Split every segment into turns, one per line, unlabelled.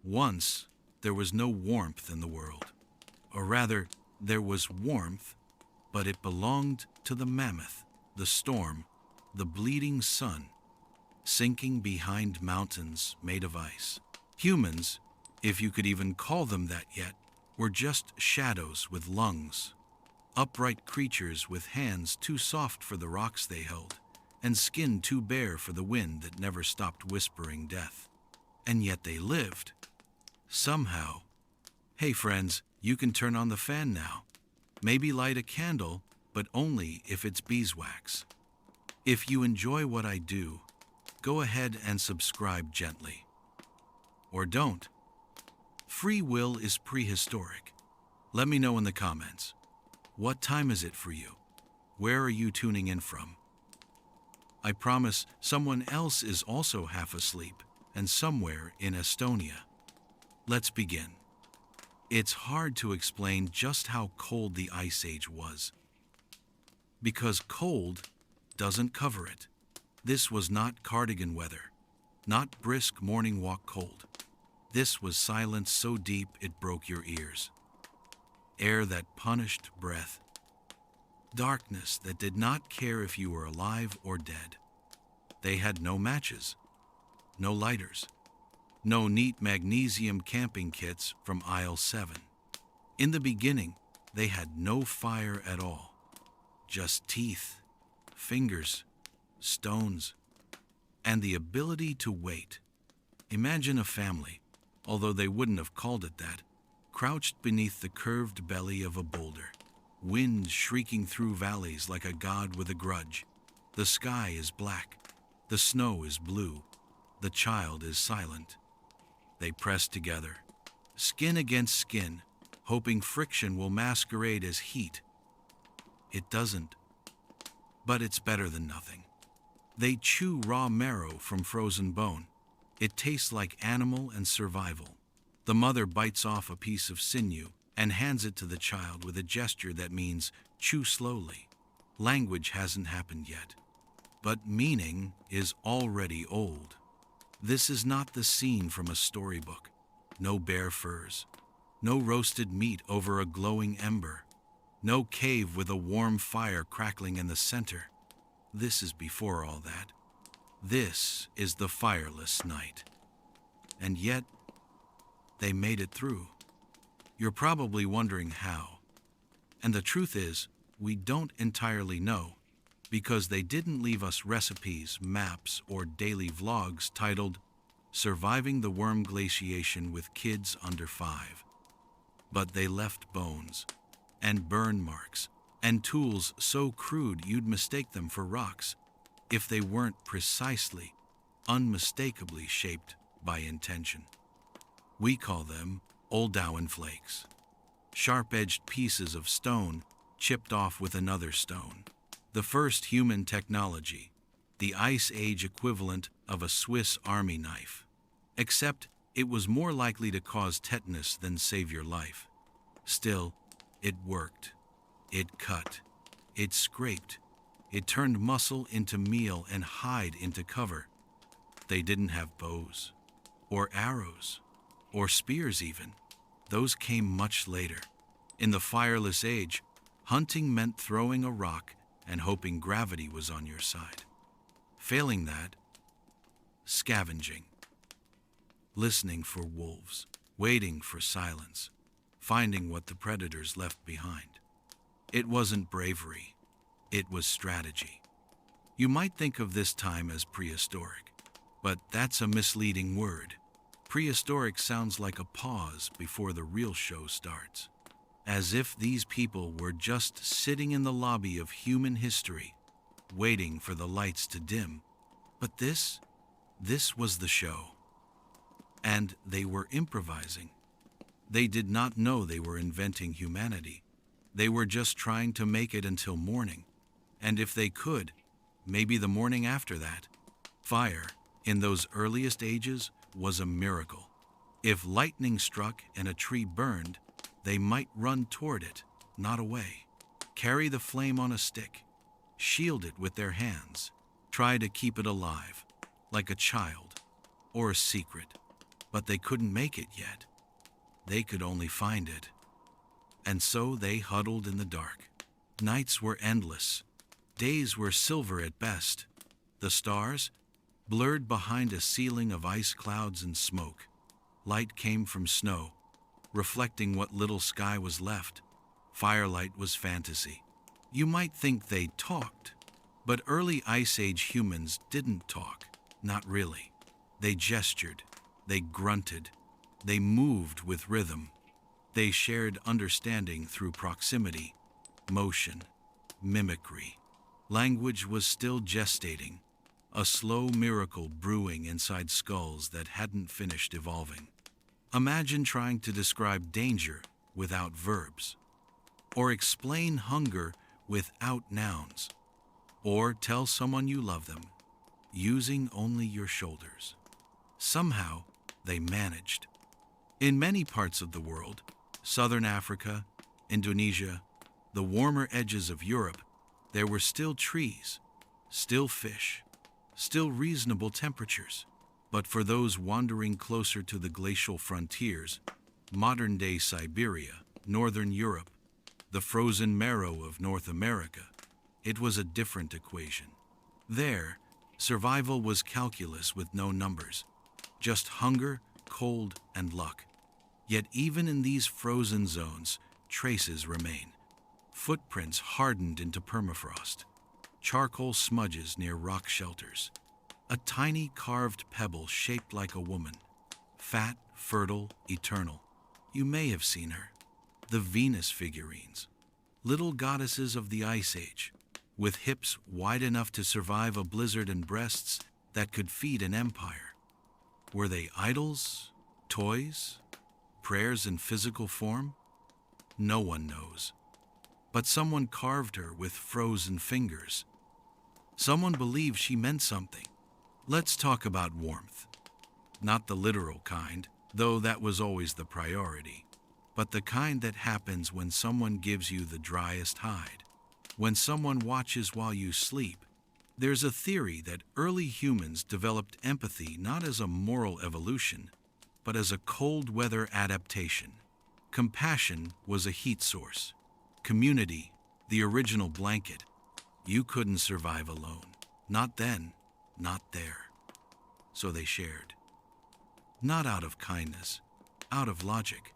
Once, there was no warmth in the world. Or rather, there was warmth, but it belonged to the mammoth, the storm, the bleeding sun, sinking behind mountains made of ice. Humans, if you could even call them that yet, were just shadows with lungs, upright creatures with hands too soft for the rocks they held, and skin too bare for the wind that never stopped whispering death. And yet they lived. Somehow. Hey friends, you can turn on the fan now. Maybe light a candle, but only if it's beeswax. If you enjoy what I do, go ahead and subscribe gently. Or don't. Free will is prehistoric. Let me know in the comments. What time is it for you? Where are you tuning in from? I promise someone else is also half asleep and somewhere in Estonia. Let's begin. It's hard to explain just how cold the Ice Age was. Because cold doesn't cover it. This was not cardigan weather, not brisk morning walk cold. This was silence so deep it broke your ears. Air that punished breath. Darkness that did not care if you were alive or dead. They had no matches, no lighters, no neat magnesium camping kits from aisle 7. In the beginning, they had no fire at all. Just teeth, fingers, stones, and the ability to wait. Imagine a family, although they wouldn't have called it that, crouched beneath the curved belly of a boulder. Wind shrieking through valleys like a god with a grudge. The sky is black. The snow is blue. The child is silent. They press together, skin against skin, hoping friction will masquerade as heat. It doesn't. But it's better than nothing. They chew raw marrow from frozen bone. It tastes like animal and survival. The mother bites off a piece of sinew and hands it to the child with a gesture that means chew slowly. Language hasn't happened yet, but meaning is already old. This is not the scene from a storybook. No bare furs, no roasted meat over a glowing ember, no cave with a warm fire crackling in the center. This is before all that. This is the fireless night. And yet, they made it through. You're probably wondering how. And the truth is, we don't entirely know, because they didn't leave us recipes, maps, or daily vlogs titled Surviving the Worm Glaciation with Kids Under 5. But they left bones, and burn marks, and tools so crude you'd mistake them for rocks, if they weren't precisely, unmistakably shaped by intention. We call them Oldowan flakes, sharp-edged pieces of stone chipped off with another stone. The first human technology, the Ice Age equivalent of a Swiss Army knife. Except it was more likely to cause tetanus than save your life. Still, it worked. It cut. It scraped. It turned muscle into meal and hide into cover. They didn't have bows, or arrows, or spears even. Those came much later. In the fireless age, hunting meant throwing a rock and hoping gravity was on your side. Failing that, scavenging. Listening for wolves, waiting for silence, finding what the predators left behind. It wasn't bravery, it was strategy. You might think of this time as prehistoric, but that's a misleading word. Prehistoric sounds like a pause before the real show starts. As if these people were just sitting in the lobby of human history, waiting for the lights to dim. But this was the show. And they were improvising. They did not know they were inventing humanity. They were just trying to make it until morning. And if they could, maybe the morning after that. Fire, in those earliest ages, was a miracle. If lightning struck and a tree burned, they might run toward it, not away. Carry the flame on a stick, shield it with their hands, try to keep it alive, like a child or a secret. but they couldn't make it yet. They could only find it. And so they huddled in the dark. Nights were endless. Days were silver at best. The stars, blurred behind a ceiling of ice clouds and smoke. Light came from snow, reflecting what little sky was left. Firelight was fantasy. You might think they talked, but early Ice Age humans didn't talk. Not really. They gestured. They grunted. They moved with rhythm. They shared understanding through proximity, motion, mimicry. Language was still gestating, a slow miracle brewing inside skulls that hadn't finished evolving. Imagine trying to describe danger without verbs, or explain hunger without nouns, or tell someone you love them using only your shoulders. Somehow, they managed. In many parts of the world, Southern Africa, Indonesia, the warmer edges of Europe, there were still trees, still fish, still reasonable temperatures. But for those wandering closer to the glacial frontiers, modern-day Siberia, Northern Europe, the frozen marrow of North America, it was a different equation. There, survival was calculus with no numbers, just hunger, cold, and luck. Yet even in these frozen zones, traces remain. Footprints hardened into permafrost, charcoal smudges near rock shelters, a tiny carved pebble shaped like a woman, fat, fertile, eternal. You may have seen her. The Venus figurines, little goddesses of the Ice Age, with hips wide enough to survive a blizzard and breasts that could feed an empire. Were they idols, toys, prayers in physical form? No one knows. But someone carved her with frozen fingers. Someone believed she meant something. Let's talk about warmth. Not the literal kind, though that was always the priority, but the kind that happens when someone gives you the driest hide, when someone watches while you sleep. There's a theory that early humans developed empathy not as a moral evolution, but as a cold weather adaptation. Compassion was a heat source. Community, the original blanket. You couldn't survive alone. Not then, not there. So they shared. Not out of kindness, out of logic.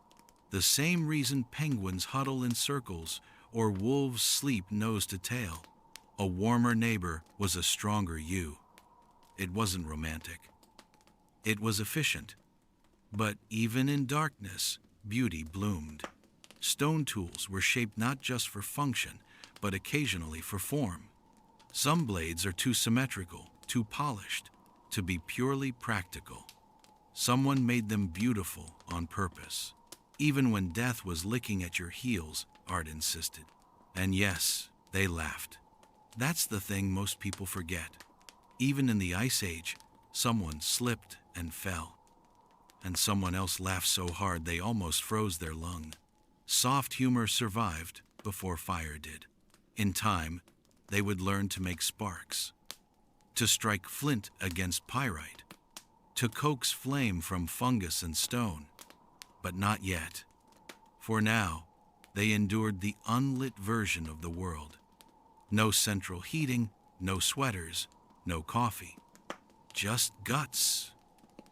The same reason penguins huddle in circles or wolves sleep nose to tail. A warmer neighbor was a stronger you. It wasn't romantic. It was efficient. But even in darkness, beauty bloomed. Stone tools were shaped not just for function, but occasionally for form. Some blades are too symmetrical, too polished, to be purely practical. Someone made them beautiful on purpose. Even when death was licking at your heels, art insisted. And yes, they laughed. That's the thing most people forget. Even in the Ice Age, someone slipped and fell. And someone else laughed so hard they almost froze their lung. Soft humor survived before fire did. In time, they would learn to make sparks, to strike flint against pyrite, to coax flame from fungus and stone. But not yet. For now, they endured the unlit version of the world. No central heating, no sweaters, no coffee. Just guts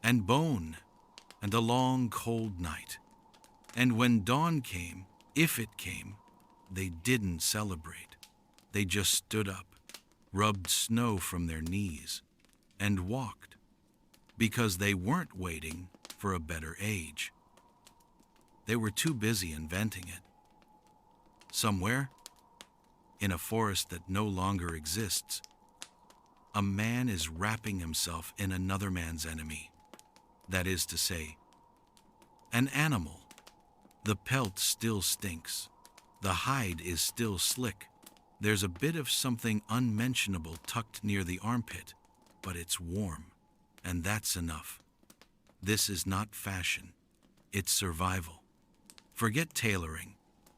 and bone and a long cold night. And when dawn came, if it came, they didn't celebrate. They just stood up, rubbed snow from their knees, and walked, because they weren't waiting for a better age. They were too busy inventing it. Somewhere, in a forest that no longer exists, a man is wrapping himself in another man's enemy. That is to say, an animal. The pelt still stinks. The hide is still slick. There's a bit of something unmentionable tucked near the armpit, but it's warm, and that's enough. This is not fashion. It's survival. Forget tailoring.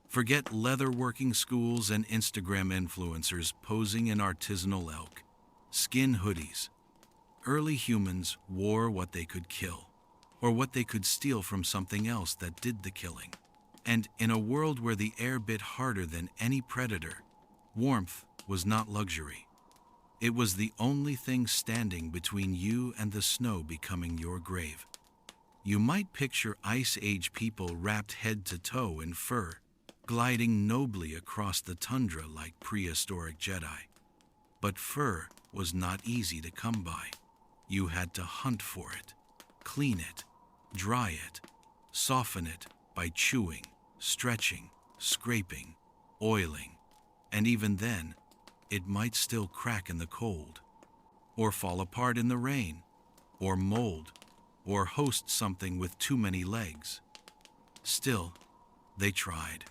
Forget leather working schools and Instagram influencers posing in artisanal elk. Skin hoodies. Early humans wore what they could kill, or what they could steal from something else that did the killing. And in a world where the air bit harder than any predator, warmth was not luxury. It was the only thing standing between you and the snow becoming your grave. You might picture Ice Age people wrapped head to toe in fur, gliding nobly across the tundra like prehistoric Jedi. But fur was not easy to come by. You had to hunt for it, clean it, dry it, soften it by chewing, stretching, scraping, oiling, and even then, it might still crack in the cold, or fall apart in the rain, or mold, or host something with too many legs. Still, they tried.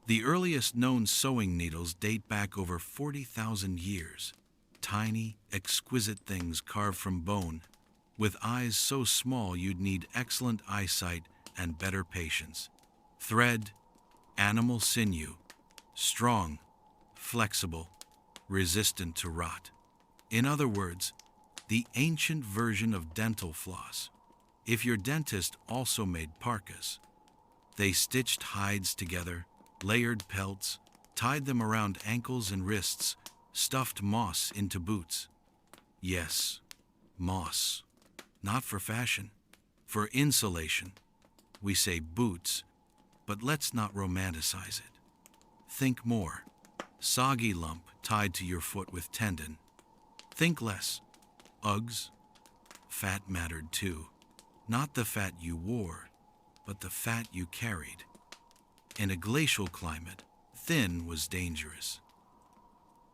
The earliest known sewing needles date back over 40,000 years. Tiny, exquisite things carved from bone, with eyes so small you'd need excellent eyesight and better patience. Thread, animal sinew, strong, flexible, resistant to rot. In other words, the ancient version of dental floss. If your dentist also made parkas, they stitched hides together, layered pelts, tied them around ankles and wrists, stuffed moss into boots. Yes, moss. Not for fashion, for insulation. We say boots, but let's not romanticize it. Think more. Soggy lump tied to your foot with tendon. Think less. Uggs. Fat mattered too. Not the fat you wore, but the fat you carried. In a glacial climate, thin was dangerous.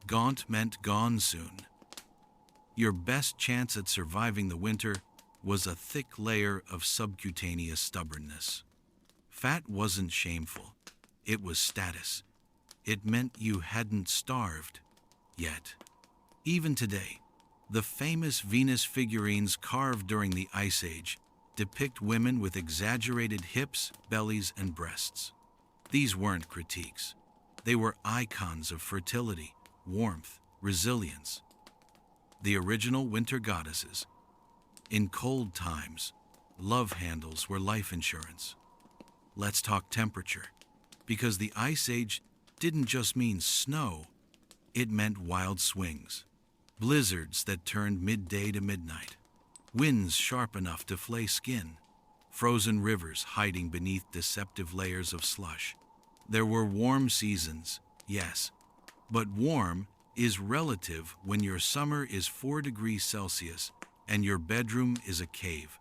Gaunt meant gone soon. Your best chance at surviving the winter was a thick layer of subcutaneous stubbornness. Fat wasn't shameful. It was status. It meant you hadn't starved yet. Even today, the famous Venus figurines carved during the Ice Age depict women with exaggerated hips, bellies, and breasts. These weren't critiques. They were icons of fertility, warmth, resilience. The original winter goddesses. In cold times, love handles were life insurance. Let's talk temperature, because the Ice Age didn't just mean snow, it meant wild swings. Blizzards that turned midday to midnight. Winds sharp enough to flay skin. Frozen rivers hiding beneath deceptive layers of slush. There were warm seasons, yes, but warm is relative when your summer is 4 degrees Celsius and your bedroom is a cave.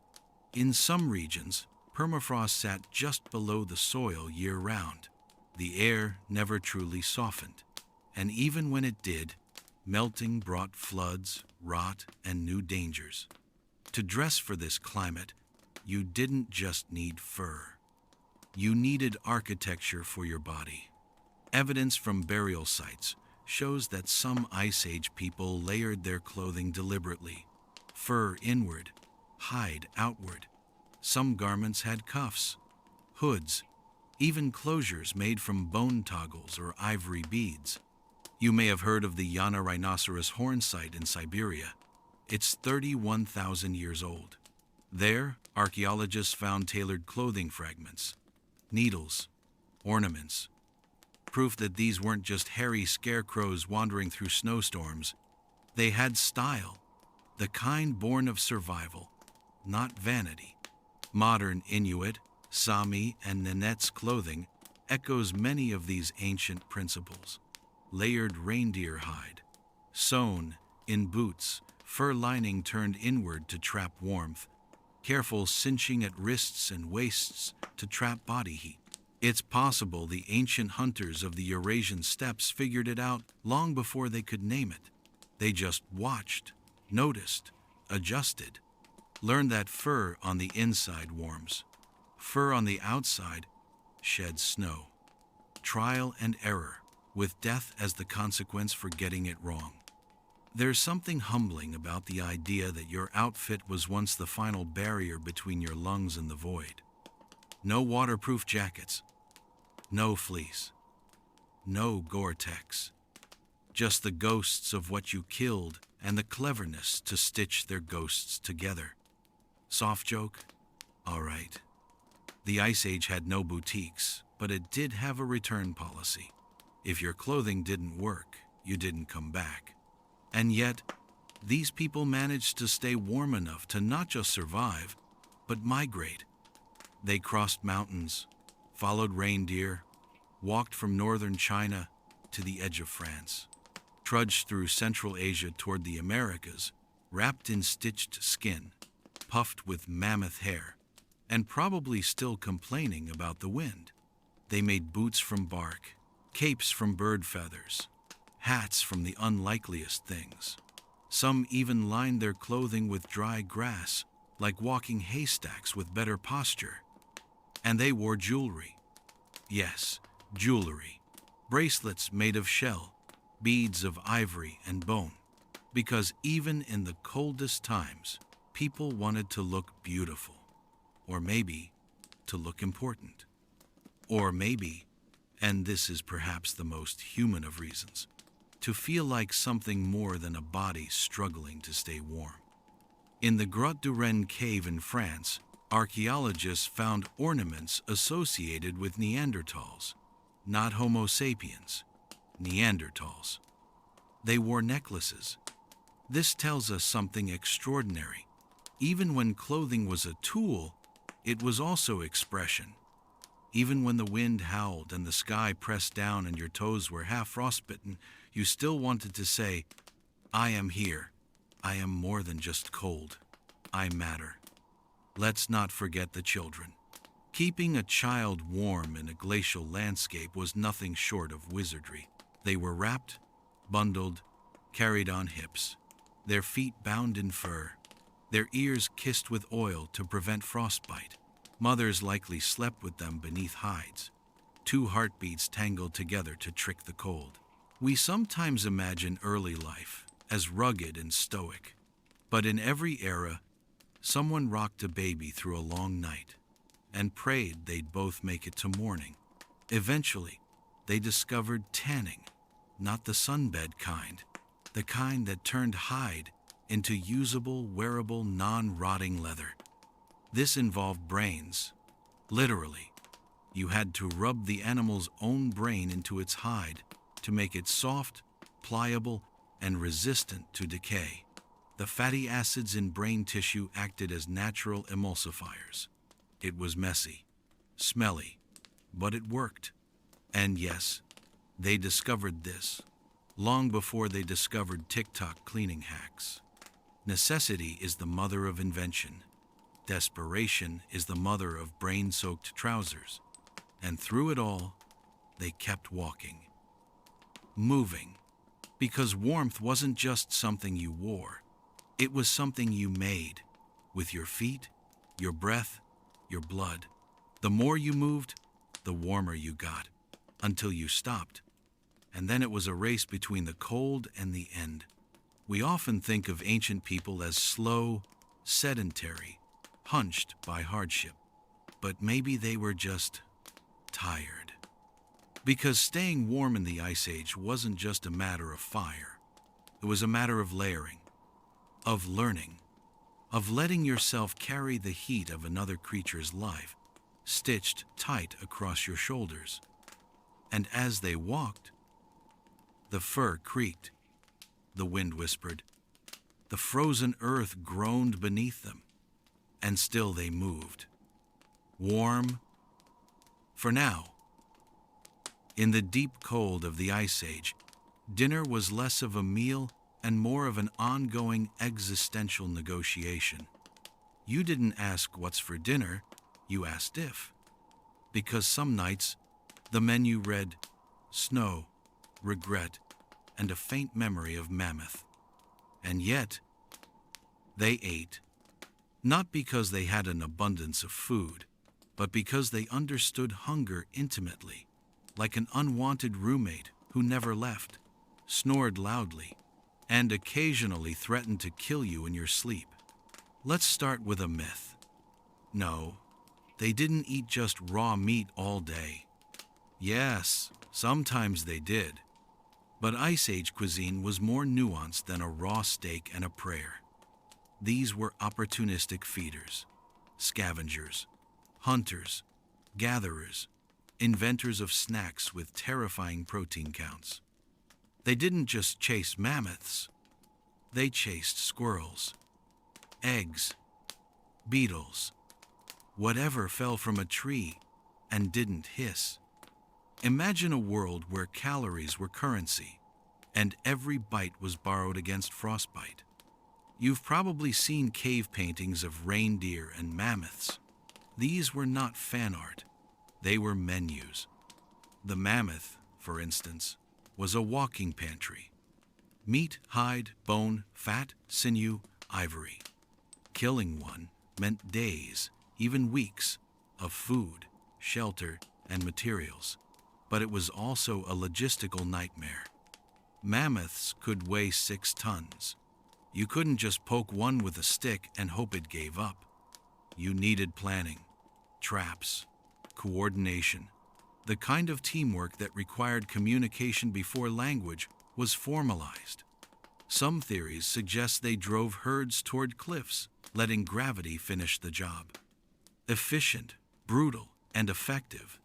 In some regions, permafrost sat just below the soil year-round. The air never truly softened, and even when it did, melting brought floods, rot, and new dangers. To dress for this climate, you didn't just need fur. You needed architecture for your body. Evidence from burial sites shows that some Ice Age people layered their clothing deliberately. Fur inward, hide outward. Some garments had cuffs, hoods, even closures made from bone toggles or ivory beads. You may have heard of the Yana rhinoceros horn site in Siberia. It's 31,000 years old. There, archaeologists found tailored clothing fragments, needles, ornaments, proof that these weren't just hairy scarecrows wandering through snowstorms. They had style, the kind born of survival, not vanity. Modern Inuit, Sami, and Nenets clothing echoes many of these ancient principles. Layered reindeer hide, sewn in boots, fur lining turned inward to trap warmth, careful cinching at wrists and waists to trap body heat. It's possible the ancient hunters of the Eurasian steppes figured it out long before they could name it. They just watched, noticed, adjusted, learned that fur on the inside warms, fur on the outside sheds snow. Trial and error, with death as the consequence for getting it wrong. There's something humbling about the idea that your outfit was once the final barrier between your lungs and the void. No waterproof jackets, no fleece, no Gore-Tex. Just the ghosts of what you killed and the cleverness to stitch their ghosts together. Soft joke? All right, the Ice Age had no boutiques, but it did have a return policy. If your clothing didn't work, you didn't come back. And yet, these people managed to stay warm enough to not just survive, but migrate. They crossed mountains, followed reindeer, walked from northern China to the edge of France, trudged through Central Asia toward the Americas, wrapped in stitched skin, puffed with mammoth hair, and probably still complaining about the wind. They made boots from bark, capes from bird feathers, hats from the unlikeliest things. Some even lined their clothing with dry grass, like walking haystacks with better posture. And they wore jewelry. Yes, jewelry. Bracelets made of shell, beads of ivory and bone. Because even in the coldest times, people wanted to look beautiful. Or maybe to look important. Or maybe, and this is perhaps the most human of reasons, to feel like something more than a body struggling to stay warm. In the Grotte du Renne cave in France, archaeologists found ornaments associated with Neanderthals, not Homo sapiens, Neanderthals. They wore necklaces. This tells us something extraordinary. Even when clothing was a tool, it was also expression. Even when the wind howled and the sky pressed down and your toes were half frostbitten, you still wanted to say, "I am here. I am more than just cold. I matter." Let's not forget the children. Keeping a child warm in a glacial landscape was nothing short of wizardry. They were wrapped, bundled, carried on hips, their feet bound in fur, their ears kissed with oil to prevent frostbite. Mothers likely slept with them beneath hides, two heartbeats tangled together to trick the cold. We sometimes imagine early life as rugged and stoic, but in every era, someone rocked a baby through a long night and prayed they'd both make it to morning. Eventually, they discovered tanning, not the sunbed kind, the kind that turned hide into usable, wearable, non-rotting leather. This involved brains. Literally, you had to rub the animal's own brain into its hide to make it soft, pliable, and resistant to decay. The fatty acids in brain tissue acted as natural emulsifiers. It was messy, smelly, but it worked. And yes, they discovered this long before they discovered TikTok cleaning hacks. Necessity is the mother of invention. Desperation is the mother of brain-soaked trousers. And through it all, they kept walking, moving, because warmth wasn't just something you wore. It was something you made, with your feet, your breath, your blood. The more you moved, the warmer you got, until you stopped. And then it was a race between the cold and the end. We often think of ancient people as slow, sedentary, punched by hardship. But maybe they were just tired. Because staying warm in the Ice Age wasn't just a matter of fire. It was a matter of layering, of learning, of letting yourself carry the heat of another creature's life, stitched tight across your shoulders. And as they walked, the fur creaked, the wind whispered, the frozen earth groaned beneath them, and still they moved. Warm, for now. In the deep cold of the Ice Age, dinner was less of a meal and more of an ongoing existential negotiation. You didn't ask what's for dinner, you asked if. Because some nights, the menu read snow, regret, and a faint memory of mammoth. And yet, they ate, not because they had an abundance of food, but because they understood hunger intimately, like an unwanted roommate who never left, snored loudly, and occasionally threatened to kill you in your sleep. Let's start with a myth. No, they didn't eat just raw meat all day. Yes, sometimes they did. But Ice Age cuisine was more nuanced than a raw steak and a prayer. These were opportunistic feeders. scavengers, hunters, gatherers, inventors of snacks with terrifying protein counts. They didn't just chase mammoths, they chased squirrels, eggs, beetles, whatever fell from a tree and didn't hiss. Imagine a world where calories were currency and every bite was borrowed against frostbite. You've probably seen cave paintings of reindeer and mammoths. These were not fan art, they were menus. The mammoth, for instance, was a walking pantry. Meat, hide, bone, fat, sinew, ivory. Killing one meant days, even weeks, of food, shelter, and materials. But it was also a logistical nightmare. Mammoths could weigh 6 tons. You couldn't just poke one with a stick and hope it gave up. You needed planning, traps, coordination. The kind of teamwork that required communication before language was formalized. Some theories suggest they drove herds toward cliffs, letting gravity finish the job. Efficient, brutal, and effective.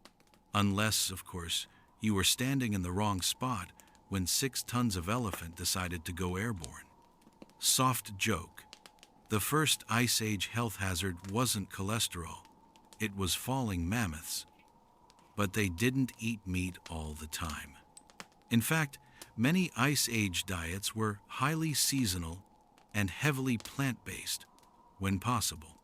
Unless, of course, you were standing in the wrong spot when 6 tons of elephant decided to go airborne. Soft joke. The first Ice Age health hazard wasn't cholesterol, it was falling mammoths. But they didn't eat meat all the time. In fact, many Ice Age diets were highly seasonal and heavily plant-based, when possible.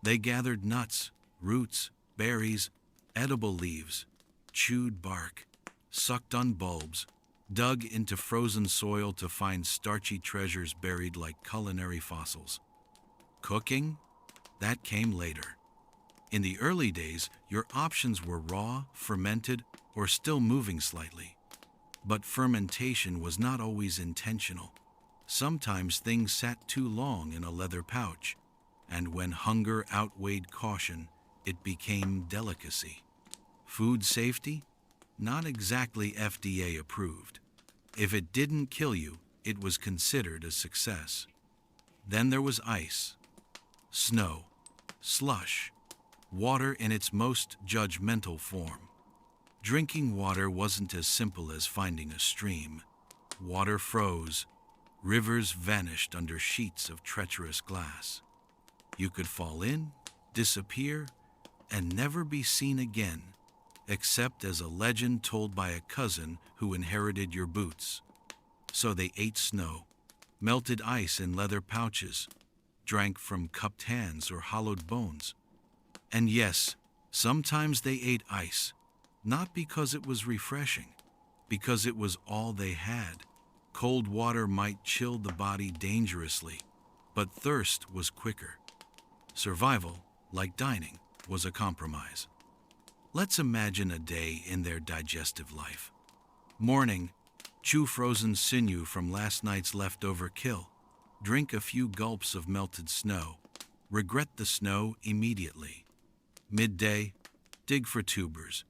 They gathered nuts, roots, berries, edible leaves, chewed bark, sucked on bulbs, dug into frozen soil to find starchy treasures buried like culinary fossils. Cooking? That came later. In the early days, your options were raw, fermented, or still moving slightly. But fermentation was not always intentional. Sometimes things sat too long in a leather pouch, and when hunger outweighed caution, it became delicacy. Food safety? Not exactly FDA approved. If it didn't kill you, it was considered a success. Then there was ice, snow, slush, water in its most judgmental form. Drinking water wasn't as simple as finding a stream. Water froze, rivers vanished under sheets of treacherous glass. You could fall in, disappear, and never be seen again, except as a legend told by a cousin who inherited your boots. So they ate snow, melted ice in leather pouches, drank from cupped hands or hollowed bones. And yes, sometimes they ate ice, not because it was refreshing, because it was all they had. Cold water might chill the body dangerously, but thirst was quicker. Survival, like dining, was a compromise. Let's imagine a day in their digestive life. Morning, chew frozen sinew from last night's leftover kill. Drink a few gulps of melted snow. Regret the snow immediately. Midday, dig for tubers.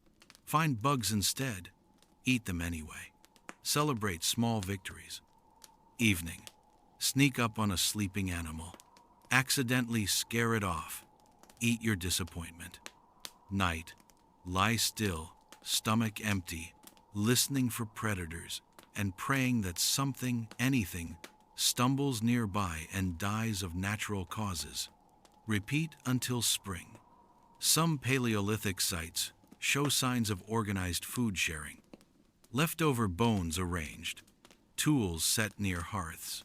Find bugs instead. Eat them anyway. Celebrate small victories. Evening, sneak up on a sleeping animal. Accidentally scare it off. Eat your disappointment. Night, lie still, stomach empty, listening for predators, and praying that something, anything, stumbles nearby and dies of natural causes. Repeat until spring. Some Paleolithic sites show signs of organized food sharing. Leftover bones arranged, tools set near hearths,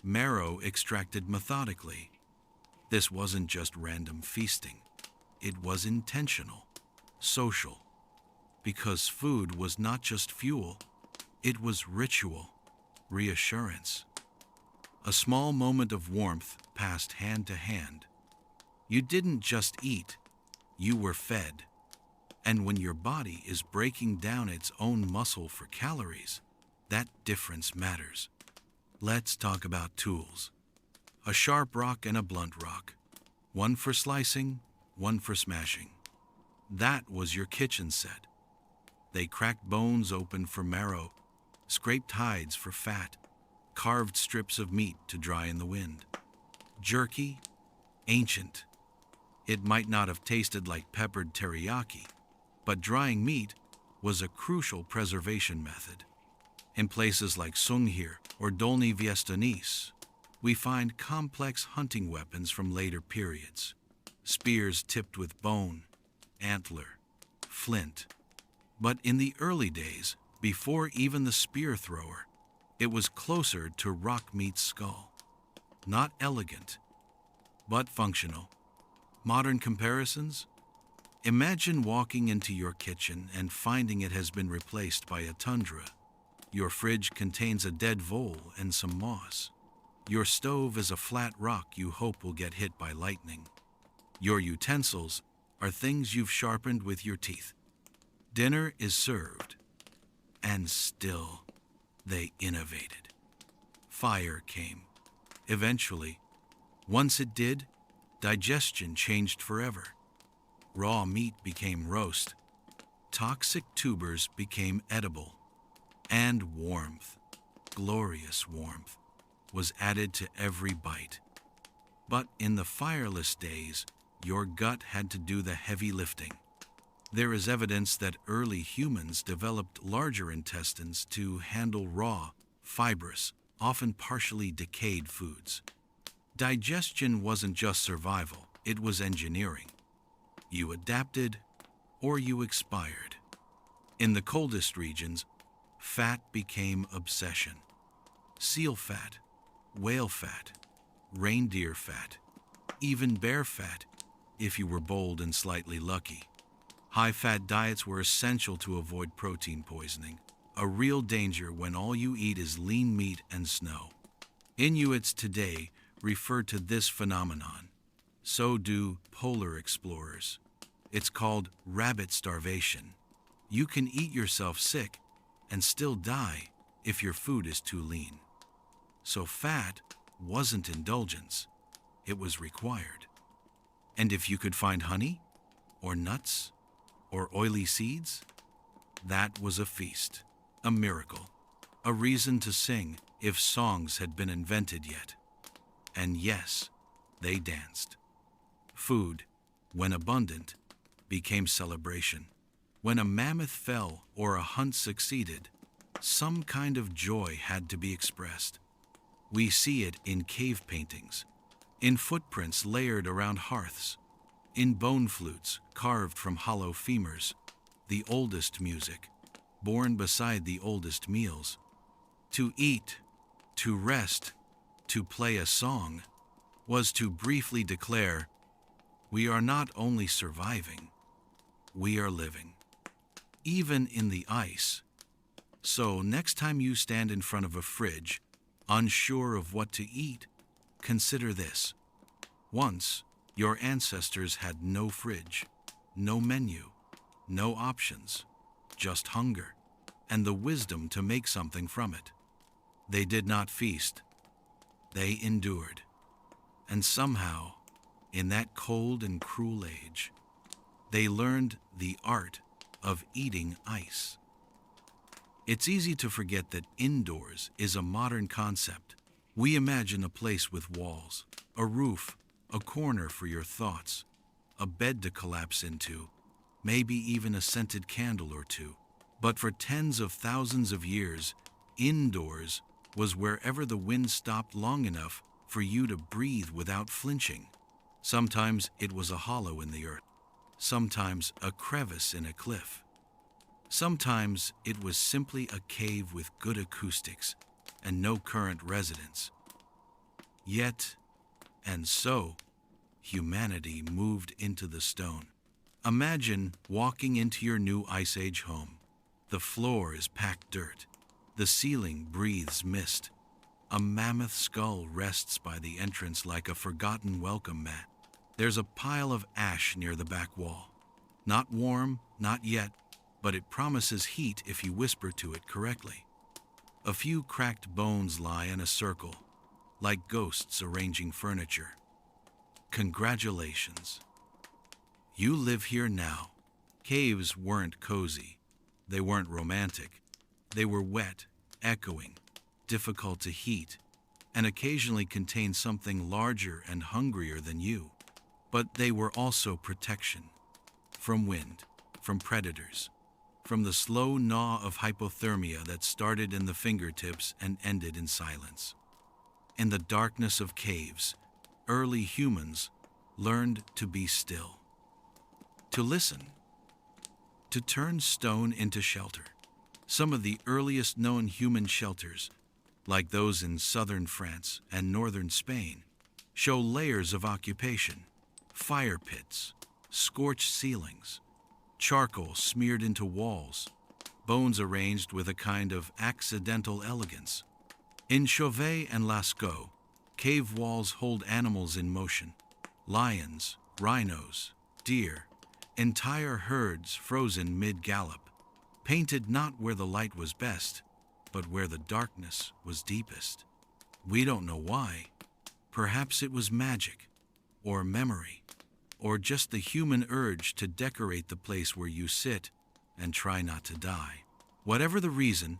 marrow extracted methodically. This wasn't just random feasting. It was intentional, social, because food was not just fuel, it was ritual, reassurance. A small moment of warmth passed hand to hand. You didn't just eat, you were fed. And when your body is breaking down its own muscle for calories, that difference matters. Let's talk about tools. A sharp rock and a blunt rock. One for slicing, one for smashing. That was your kitchen set. They cracked bones open for marrow, scraped hides for fat, carved strips of meat to dry in the wind. Jerky, ancient. It might not have tasted like peppered teriyaki, but drying meat was a crucial preservation method. In places like Sunghir or Dolny Viestanis, we find complex hunting weapons from later periods. Spears tipped with bone, antler, flint. But in the early days, before even the spear thrower, it was closer to rock meat's skull. Not elegant, but functional. Modern comparisons? Imagine walking into your kitchen and finding it has been replaced by a tundra. Your fridge contains a dead vole and some moss. Your stove is a flat rock you hope will get hit by lightning. Your utensils are things you've sharpened with your teeth. Dinner is served, and still they innovated. Fire came. Eventually, once it did, digestion changed forever. Raw meat became roast. Toxic tubers became edible. And warmth, glorious warmth, was added to every bite. But in the fireless days, your gut had to do the heavy lifting. There is evidence that early humans developed larger intestines to handle raw, fibrous, often partially decayed foods. Digestion wasn't just survival, it was engineering. You adapted or you expired. In the coldest regions, fat became obsession. Seal fat, whale fat, reindeer fat, even bear fat, if you were bold and slightly lucky. High-fat diets were essential to avoid protein poisoning, a real danger when all you eat is lean meat and snow. Inuits today refer to this phenomenon. So do polar explorers. It's called rabbit starvation. You can eat yourself sick and still die if your food is too lean. So fat wasn't indulgence, it was required. And if you could find honey, or nuts, or oily seeds, that was a feast, a miracle, a reason to sing if songs had been invented yet. And yes, they danced. Food, when abundant, became celebration. When a mammoth fell or a hunt succeeded, some kind of joy had to be expressed. We see it in cave paintings, in footprints layered around hearths, in bone flutes carved from hollow femurs, the oldest music, born beside the oldest meals. To eat, to rest, to play a song, was to briefly declare, we are not only surviving, we are living. Even in the ice. So next time you stand in front of a fridge, unsure of what to eat, consider this. Once, your ancestors had no fridge, no menu, no options, just hunger, and the wisdom to make something from it. They did not feast. They endured. And somehow, in that cold and cruel age, they learned the art of eating ice. It's easy to forget that indoors is a modern concept. We imagine a place with walls, a roof, a corner for your thoughts, a bed to collapse into, maybe even a scented candle or two. But for tens of thousands of years, indoors was wherever the wind stopped long enough for you to breathe without flinching. Sometimes it was a hollow in the earth, sometimes a crevice in a cliff. Sometimes it was simply a cave with good acoustics and no current residents. Yet, and so, humanity moved into the stone. Imagine walking into your new Ice Age home. The floor is packed dirt. The ceiling breathes mist. A mammoth skull rests by the entrance like a forgotten welcome mat. There's a pile of ash near the back wall. Not warm, not yet, but it promises heat if you whisper to it correctly. A few cracked bones lie in a circle, like ghosts arranging furniture. Congratulations. You live here now. Caves weren't cozy. They weren't romantic. They were wet, echoing, difficult to heat, and occasionally contained something larger and hungrier than you. But they were also protection. From wind, from predators, from the slow gnaw of hypothermia that started in the fingertips and ended in silence. In the darkness of caves, early humans learned to be still, to listen, to turn stone into shelter. Some of the earliest known human shelters, like those in southern France and northern Spain, show layers of occupation: fire pits, scorched ceilings, charcoal smeared into walls, bones arranged with a kind of accidental elegance. In Chauvet and Lascaux, cave walls hold animals in motion: lions, rhinos, deer, entire herds frozen mid-gallop, painted not where the light was best, but where the darkness was deepest. We don't know why. Perhaps it was magic, or memory, or just the human urge to decorate the place where you sit and try not to die. Whatever the reason,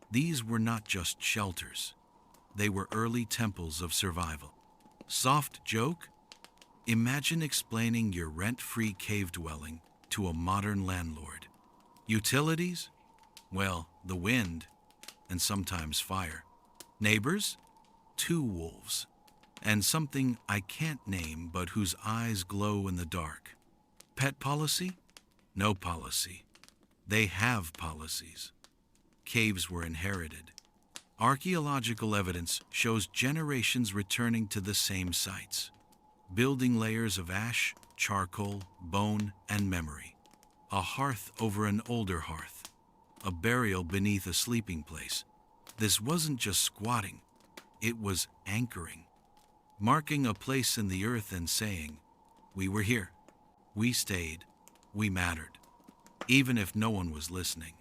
these were not just shelters. They were early temples of survival. Soft joke? Imagine explaining your rent-free cave dwelling to a modern landlord. Utilities? Well, the wind, and sometimes fire. Neighbors? 2 wolves, and something I can't name but whose eyes glow in the dark. Pet policy? No policy. They have policies. Caves were inherited. Archaeological evidence shows generations returning to the same sites, building layers of ash, charcoal, bone, and memory. A hearth over an older hearth, a burial beneath a sleeping place. This wasn't just squatting, it was anchoring, marking a place in the earth and saying, we were here, we stayed, we mattered, even if no one was listening.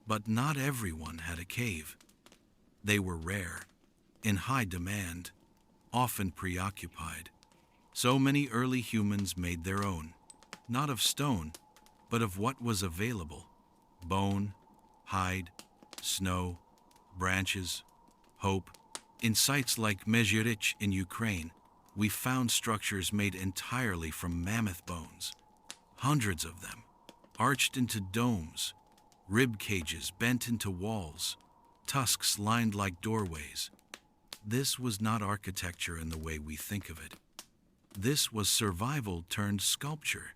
But not everyone had a cave. They were rare, in high demand, often preoccupied. So many early humans made their own, not of stone, but of what was available: bone, hide, snow, branches, hope. In sites like Mezhirich in Ukraine, we found structures made entirely from mammoth bones, hundreds of them, arched into domes, rib cages bent into walls, tusks lined like doorways. This was not architecture in the way we think of it. This was survival turned sculpture,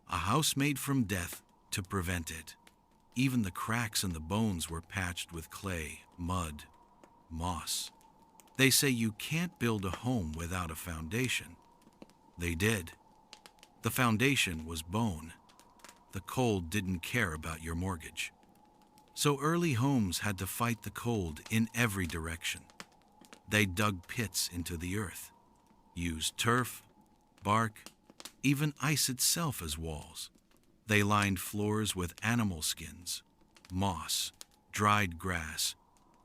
a house made from death to prevent it. Even the cracks in the bones were patched with clay, mud, moss. They say you can't build a home without a foundation. They did. The foundation was bone. The cold didn't care about your mortgage. So early homes had to fight the cold in every direction. They dug pits into the earth, used turf, bark, even ice itself as walls. They lined floors with animal skins, moss, dried grass,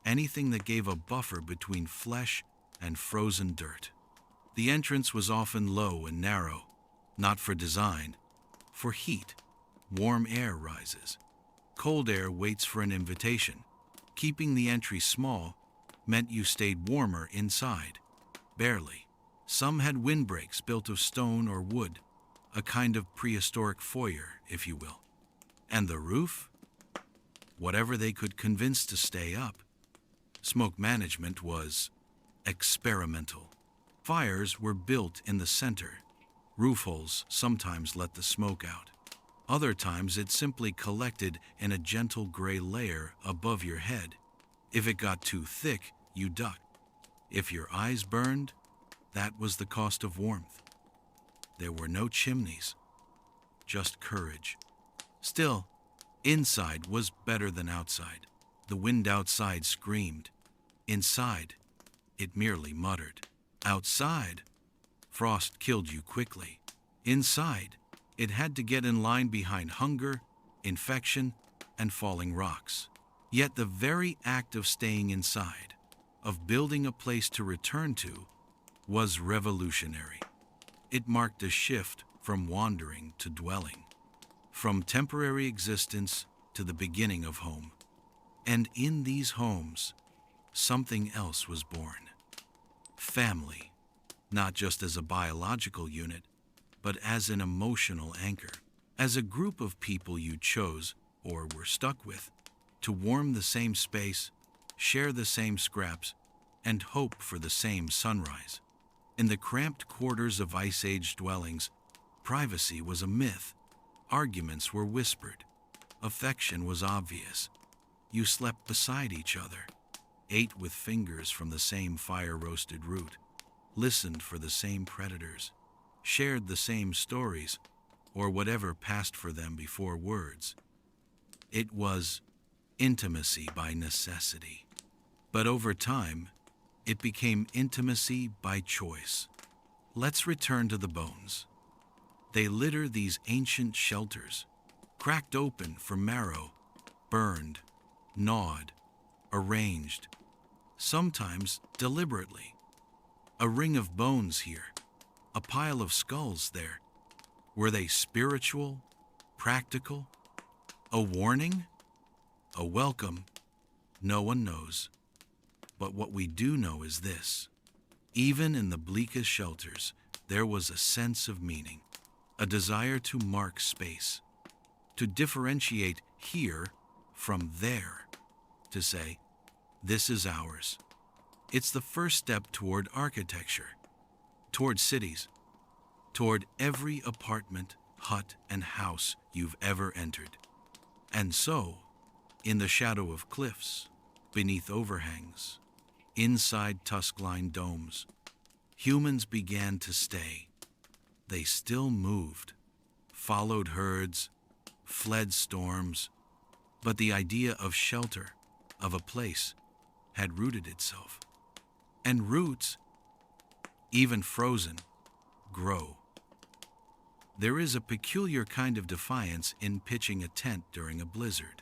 anything that gave a buffer between flesh and frozen dirt. The entrance was often low and narrow, not for design, for heat. Warm air rises. Cold air waits for an invitation. Keeping the entry small meant you stayed warmer inside. Barely. Some had windbreaks built of stone or wood, a kind of prehistoric foyer, if you will. And the roof? Whatever they could convince to stay up. Smoke management was experimental. Fires were built in the center. Roof holes sometimes let the smoke out. Other times it simply collected in a gentle gray layer above your head. If it got too thick, you ducked. If your eyes burned, that was the cost of warmth. There were no chimneys, just courage. Still, inside was better than outside. The wind outside screamed. Inside, it merely muttered. Outside, frost killed you quickly. Inside, it had to get in line behind hunger, infection, and falling rocks. Yet the very act of staying inside, of building a place to return to, was revolutionary. It marked a shift from wandering to dwelling, from temporary existence to the beginning of home. And in these homes, something else was born. Family, not just as a biological unit, but as an emotional anchor, as a group of people you chose, or were stuck with, to warm the same space, share the same scraps, and hope for the same sunrise. In the cramped quarters of Ice Age dwellings, privacy was a myth. Arguments were whispered. Affection was obvious. You slept beside each other, ate with fingers from the same fire-roasted root, listened for the same predators, shared the same stories, or whatever passed for them before words. It was intimacy by necessity. But over time, it became intimacy by choice. Let's return to the bones. They litter these ancient shelters, cracked open for marrow, burned, gnawed, arranged, sometimes deliberately. A ring of bones here, a pile of skulls there. Were they spiritual, practical, a warning, a welcome? No one knows. But what we do know is this. Even in the bleakest shelters, there was a sense of meaning, a desire to mark space, to differentiate here from there, to say, this is ours. It's the first step toward architecture, toward cities, toward every apartment, hut, and house you've ever entered. And so, in the shadow of cliffs, beneath overhangs, inside tusk-lined domes, humans began to stay. They still moved, followed herds, fled storms, but the idea of shelter, of a place, had rooted itself. And roots, even frozen, grow. There is a peculiar kind of defiance in pitching a tent during a blizzard.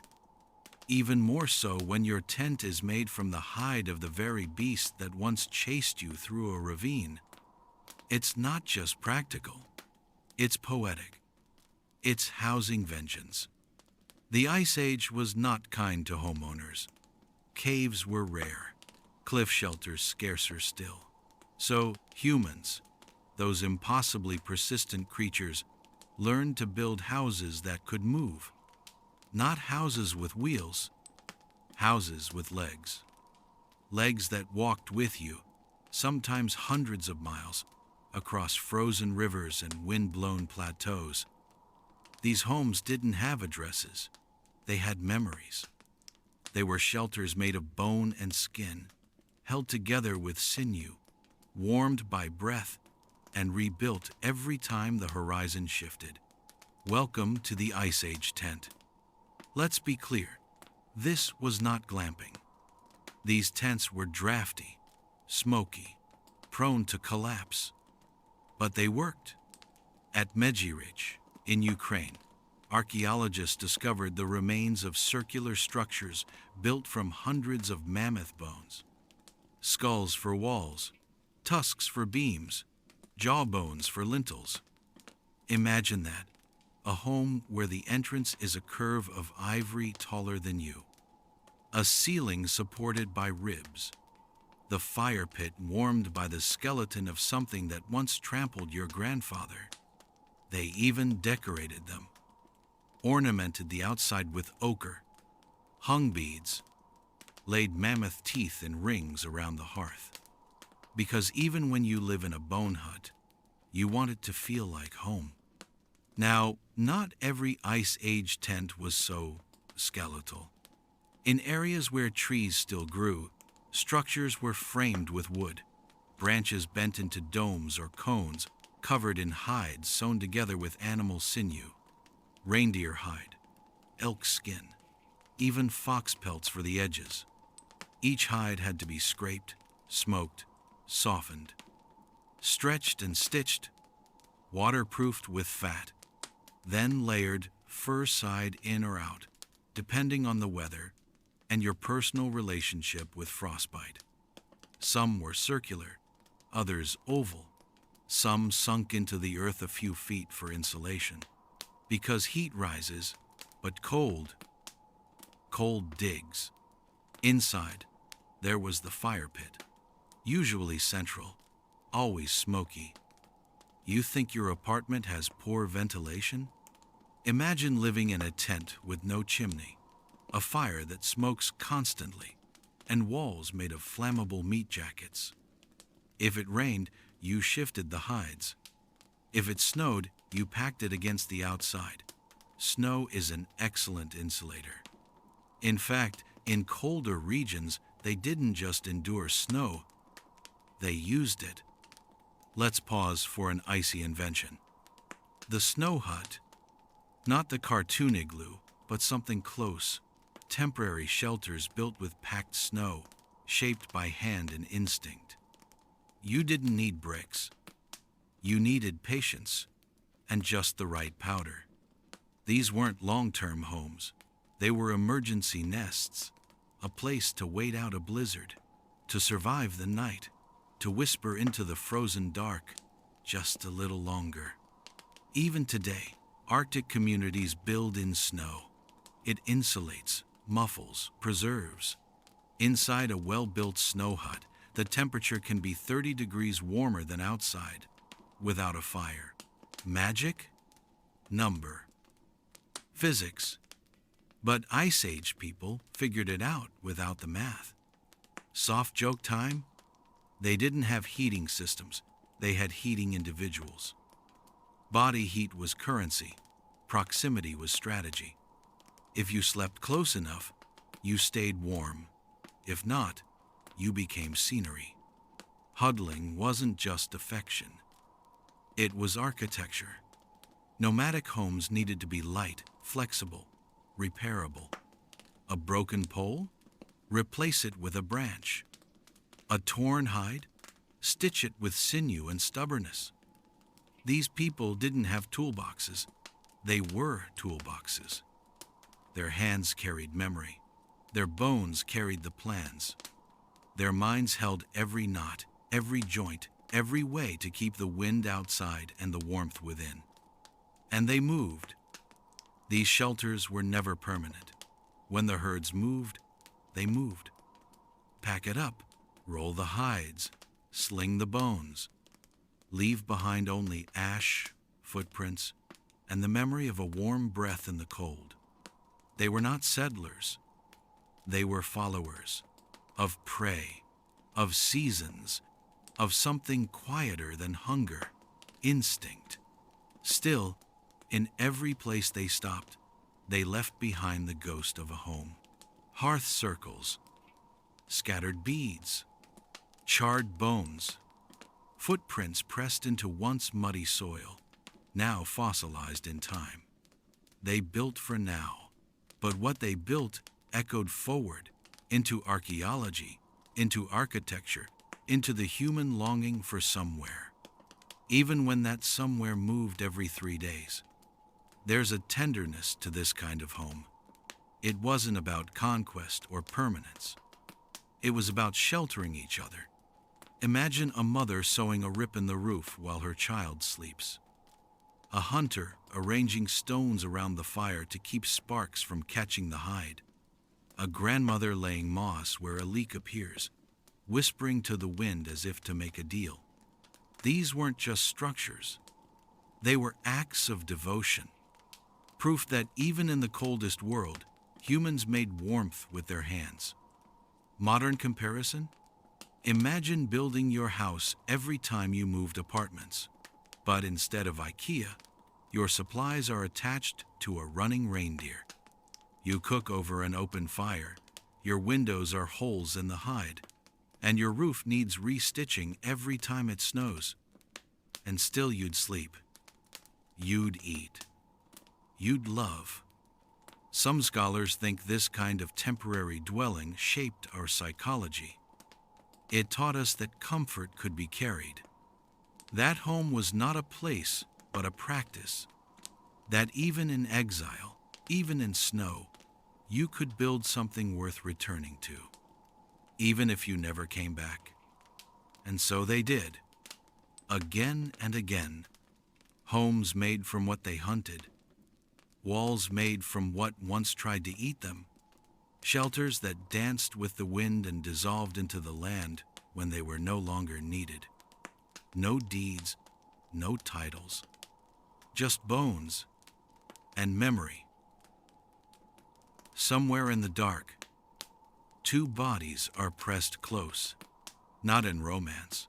Even more so when your tent is made from the hide of the very beast that once chased you through a ravine. It's not just practical. It's poetic. It's housing vengeance. The Ice Age was not kind to homeowners. Caves were rare, cliff shelters scarcer still. So humans, those impossibly persistent creatures, learned to build houses that could move. Not houses with wheels, houses with legs. Legs that walked with you, sometimes hundreds of miles, across frozen rivers and wind-blown plateaus. These homes didn't have addresses. They had memories. They were shelters made of bone and skin, held together with sinew, warmed by breath, and rebuilt every time the horizon shifted. Welcome to the Ice Age tent. Let's be clear, this was not glamping. These tents were drafty, smoky, prone to collapse. But they worked. At Medjugorje, in Ukraine, archaeologists discovered the remains of circular structures built from hundreds of mammoth bones. Skulls for walls, tusks for beams, jawbones for lintels. Imagine that. A home where the entrance is a curve of ivory taller than you. A ceiling supported by ribs. The fire pit warmed by the skeleton of something that once trampled your grandfather. They even decorated them. Ornamented the outside with ochre, hung beads, laid mammoth teeth in rings around the hearth. Because even when you live in a bone hut, you want it to feel like home. Now, not every Ice Age tent was so skeletal. In areas where trees still grew, structures were framed with wood, branches bent into domes or cones, covered in hides sewn together with animal sinew, reindeer hide, elk skin, even fox pelts for the edges. Each hide had to be scraped, smoked, softened, stretched and stitched, waterproofed with fat, then layered fur side in or out, depending on the weather and your personal relationship with frostbite. Some were circular, others oval, some sunk into the earth a few feet for insulation. Because heat rises, but cold digs. Inside, there was the fire pit, usually central, always smoky. You think your apartment has poor ventilation? Imagine living in a tent with no chimney, a fire that smokes constantly, and walls made of flammable meat jackets. If it rained, you shifted the hides. If it snowed, you packed it against the outside. Snow is an excellent insulator. In fact, in colder regions, they didn't just endure snow, they used it. Let's pause for an icy invention. The snow hut. Not the cartoon igloo, but something close. Temporary shelters built with packed snow, shaped by hand and instinct. You didn't need bricks. You needed patience and just the right powder. These weren't long-term homes. They were emergency nests, a place to wait out a blizzard, to survive the night, to whisper into the frozen dark just a little longer. Even today, Arctic communities build in snow. It insulates, muffles, preserves. Inside a well-built snow hut, the temperature can be 30 degrees warmer than outside, without a fire. Magic? Number. Physics. But Ice Age people figured it out without the math. Soft joke time? They didn't have heating systems. They had heating individuals. Body heat was currency. Proximity was strategy. If you slept close enough, you stayed warm. If not, you became scenery. Huddling wasn't just affection. It was architecture. Nomadic homes needed to be light, flexible, repairable. A broken pole? Replace it with a branch. A torn hide? Stitch it with sinew and stubbornness. These people didn't have toolboxes. They were toolboxes. Their hands carried memory. Their bones carried the plans. Their minds held every knot, every joint, every way to keep the wind outside and the warmth within. And they moved. These shelters were never permanent. When the herds moved, they moved. Pack it up, roll the hides, sling the bones. Leave behind only ash, footprints, and the memory of a warm breath in the cold. They were not settlers. They were followers of prey, of seasons, of something quieter than hunger, instinct. Still, in every place they stopped, they left behind the ghost of a home. Hearth circles, scattered beads, charred bones, footprints pressed into once muddy soil, now fossilized in time. They built for now, but what they built echoed forward into archaeology, into architecture, into the human longing for somewhere, even when that somewhere moved every 3 days. There's a tenderness to this kind of home. It wasn't about conquest or permanence. It was about sheltering each other. Imagine a mother sewing a rip in the roof while her child sleeps. A hunter arranging stones around the fire to keep sparks from catching the hide. A grandmother laying moss where a leak appears, whispering to the wind as if to make a deal. These weren't just structures. They were acts of devotion. Proof that even in the coldest world, humans made warmth with their hands. Modern comparison? Imagine building your house every time you moved apartments. But instead of IKEA, your supplies are attached to a running reindeer. You cook over an open fire, your windows are holes in the hide, and your roof needs restitching every time it snows. And still you'd sleep. You'd eat. You'd love. Some scholars think this kind of temporary dwelling shaped our psychology. It taught us that comfort could be carried. That home was not a place, but a practice. That even in exile, even in snow, you could build something worth returning to, even if you never came back. And so they did. Again and again. Homes made from what they hunted. Walls made from what once tried to eat them. Shelters that danced with the wind and dissolved into the land when they were no longer needed. No deeds, no titles, just bones and memory. Somewhere in the dark, two bodies are pressed close, not in romance,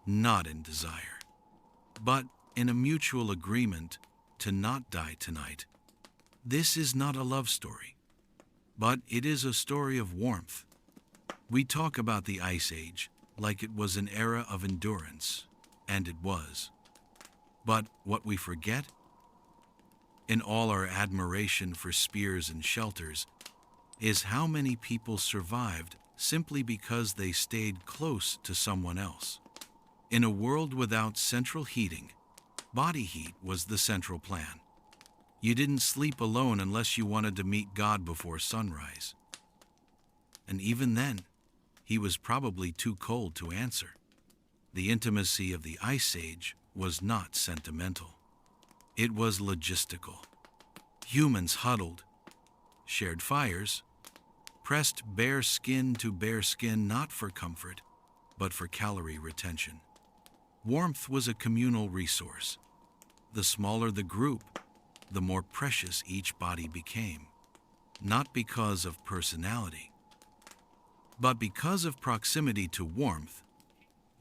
not in desire, but in a mutual agreement to not die tonight. This is not a love story, but it is a story of warmth. We talk about the Ice Age like it was an era of endurance, and it was. But what we forget, in all our admiration for spears and shelters, is how many people survived simply because they stayed close to someone else. In a world without central heating, body heat was the central plan. You didn't sleep alone unless you wanted to meet God before sunrise. And even then, he was probably too cold to answer. The intimacy of the Ice Age was not sentimental. It was logistical. Humans huddled, shared fires, pressed bare skin to bare skin not for comfort, but for calorie retention. Warmth was a communal resource. The smaller the group, the more precious each body became, not because of personality, but because of proximity to warmth.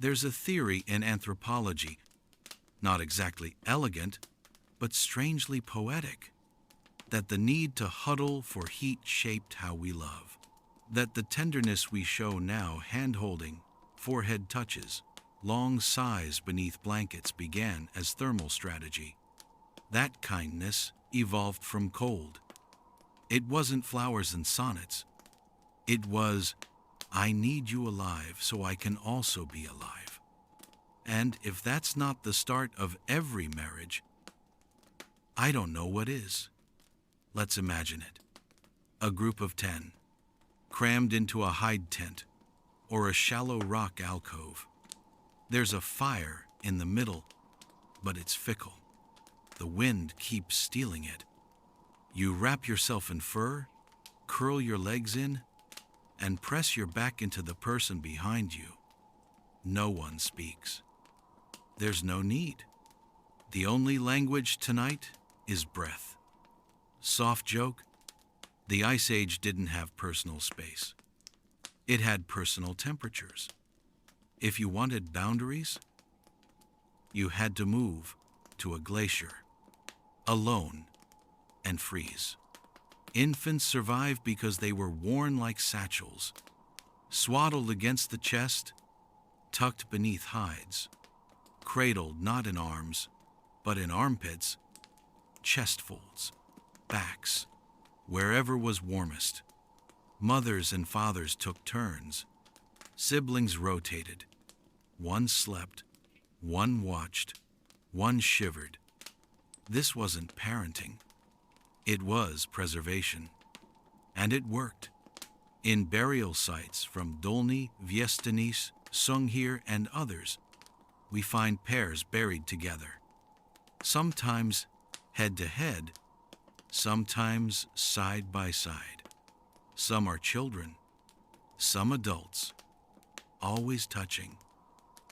There's a theory in anthropology, not exactly elegant, but strangely poetic, that the need to huddle for heat shaped how we love, that the tenderness we show now, hand-holding, forehead touches, long sighs beneath blankets, began as thermal strategy. That kindness evolved from cold. It wasn't flowers and sonnets. It was, I need you alive so I can also be alive. And if that's not the start of every marriage, I don't know what is. Let's imagine it. A group of 10, crammed into a hide tent or a shallow rock alcove. There's a fire in the middle, but it's fickle. The wind keeps stealing it. You wrap yourself in fur, curl your legs in, and press your back into the person behind you. No one speaks. There's no need. The only language tonight is breath. Soft joke, the Ice Age didn't have personal space. It had personal temperatures. If you wanted boundaries, you had to move to a glacier, alone, and freeze. Infants survived because they were worn like satchels, swaddled against the chest, tucked beneath hides, cradled not in arms, but in armpits, chest folds, backs, wherever was warmest. Mothers and fathers took turns. Siblings rotated. One slept, one watched, one shivered. This wasn't parenting. It was preservation. And it worked. In burial sites from Dolny, Viestenice, Sunghir, and others, we find pairs buried together. Sometimes head to head, sometimes side by side. Some are children, some adults, always touching.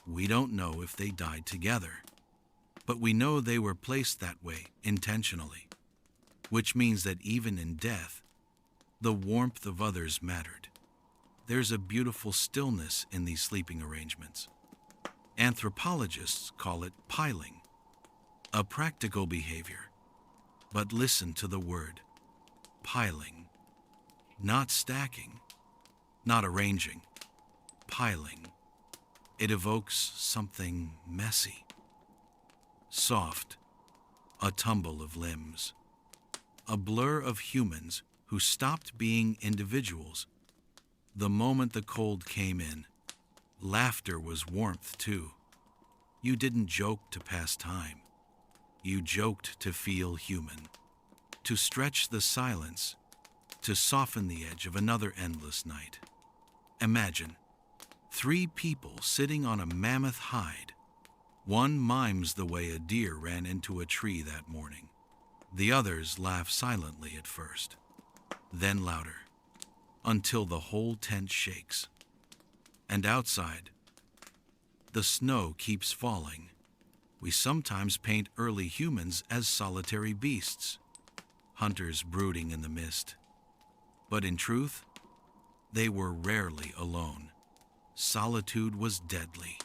We don't know if they died together, but we know they were placed that way intentionally, which means that even in death, the warmth of others mattered. There's a beautiful stillness in these sleeping arrangements. Anthropologists call it piling, a practical behavior. But listen to the word, piling. Not stacking, not arranging, piling. It evokes something messy, soft, a tumble of limbs, a blur of humans who stopped being individuals. The moment the cold came in, laughter was warmth too. You didn't joke to pass time. You joked to feel human, to stretch the silence, to soften the edge of another endless night. Imagine 3 people sitting on a mammoth hide. One mimes the way a deer ran into a tree that morning. The others laugh silently at first, then louder, until the whole tent shakes. And outside, the snow keeps falling, We sometimes paint early humans as solitary beasts, hunters brooding in the mist. But in truth, they were rarely alone. Solitude was deadly.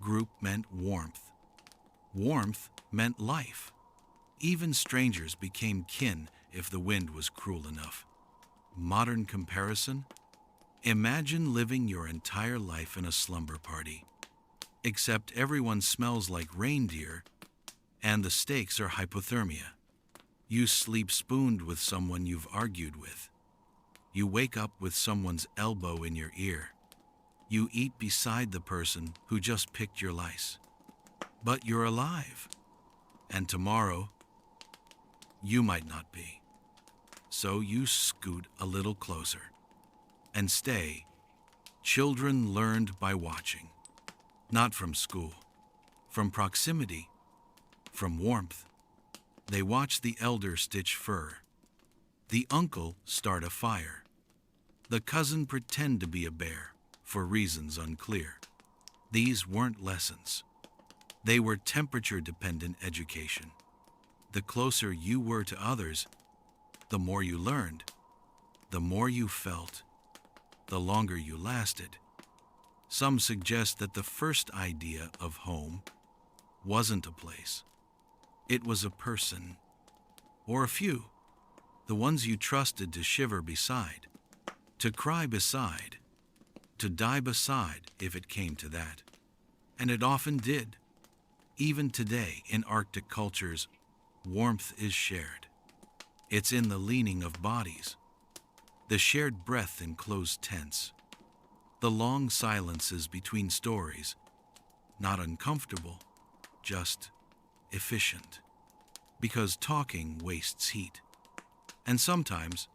Group meant warmth. Warmth meant life. Even strangers became kin if the wind was cruel enough. Modern comparison? Imagine living your entire life in a slumber party, except everyone smells like reindeer and the stakes are hypothermia. You sleep spooned with someone you've argued with. You wake up with someone's elbow in your ear. You eat beside the person who just picked your lice. But you're alive. And tomorrow, you might not be. So you scoot a little closer and stay. Children learned by watching, not from school, from proximity, from warmth. They watch the elder stitch fur, the uncle start a fire, the cousin pretend to be a bear for reasons unclear. These weren't lessons. They were temperature-dependent education. The closer you were to others, the more you learned, the more you felt, the longer you lasted. Some suggest that the first idea of home wasn't a place. It was a person, or a few, the ones you trusted to shiver beside, to cry beside, to die beside if it came to that. And it often did. Even today, in Arctic cultures, warmth is shared. It's in the leaning of bodies, the shared breath in closed tents, the long silences between stories, not uncomfortable, just efficient. Because talking wastes heat. And sometimes,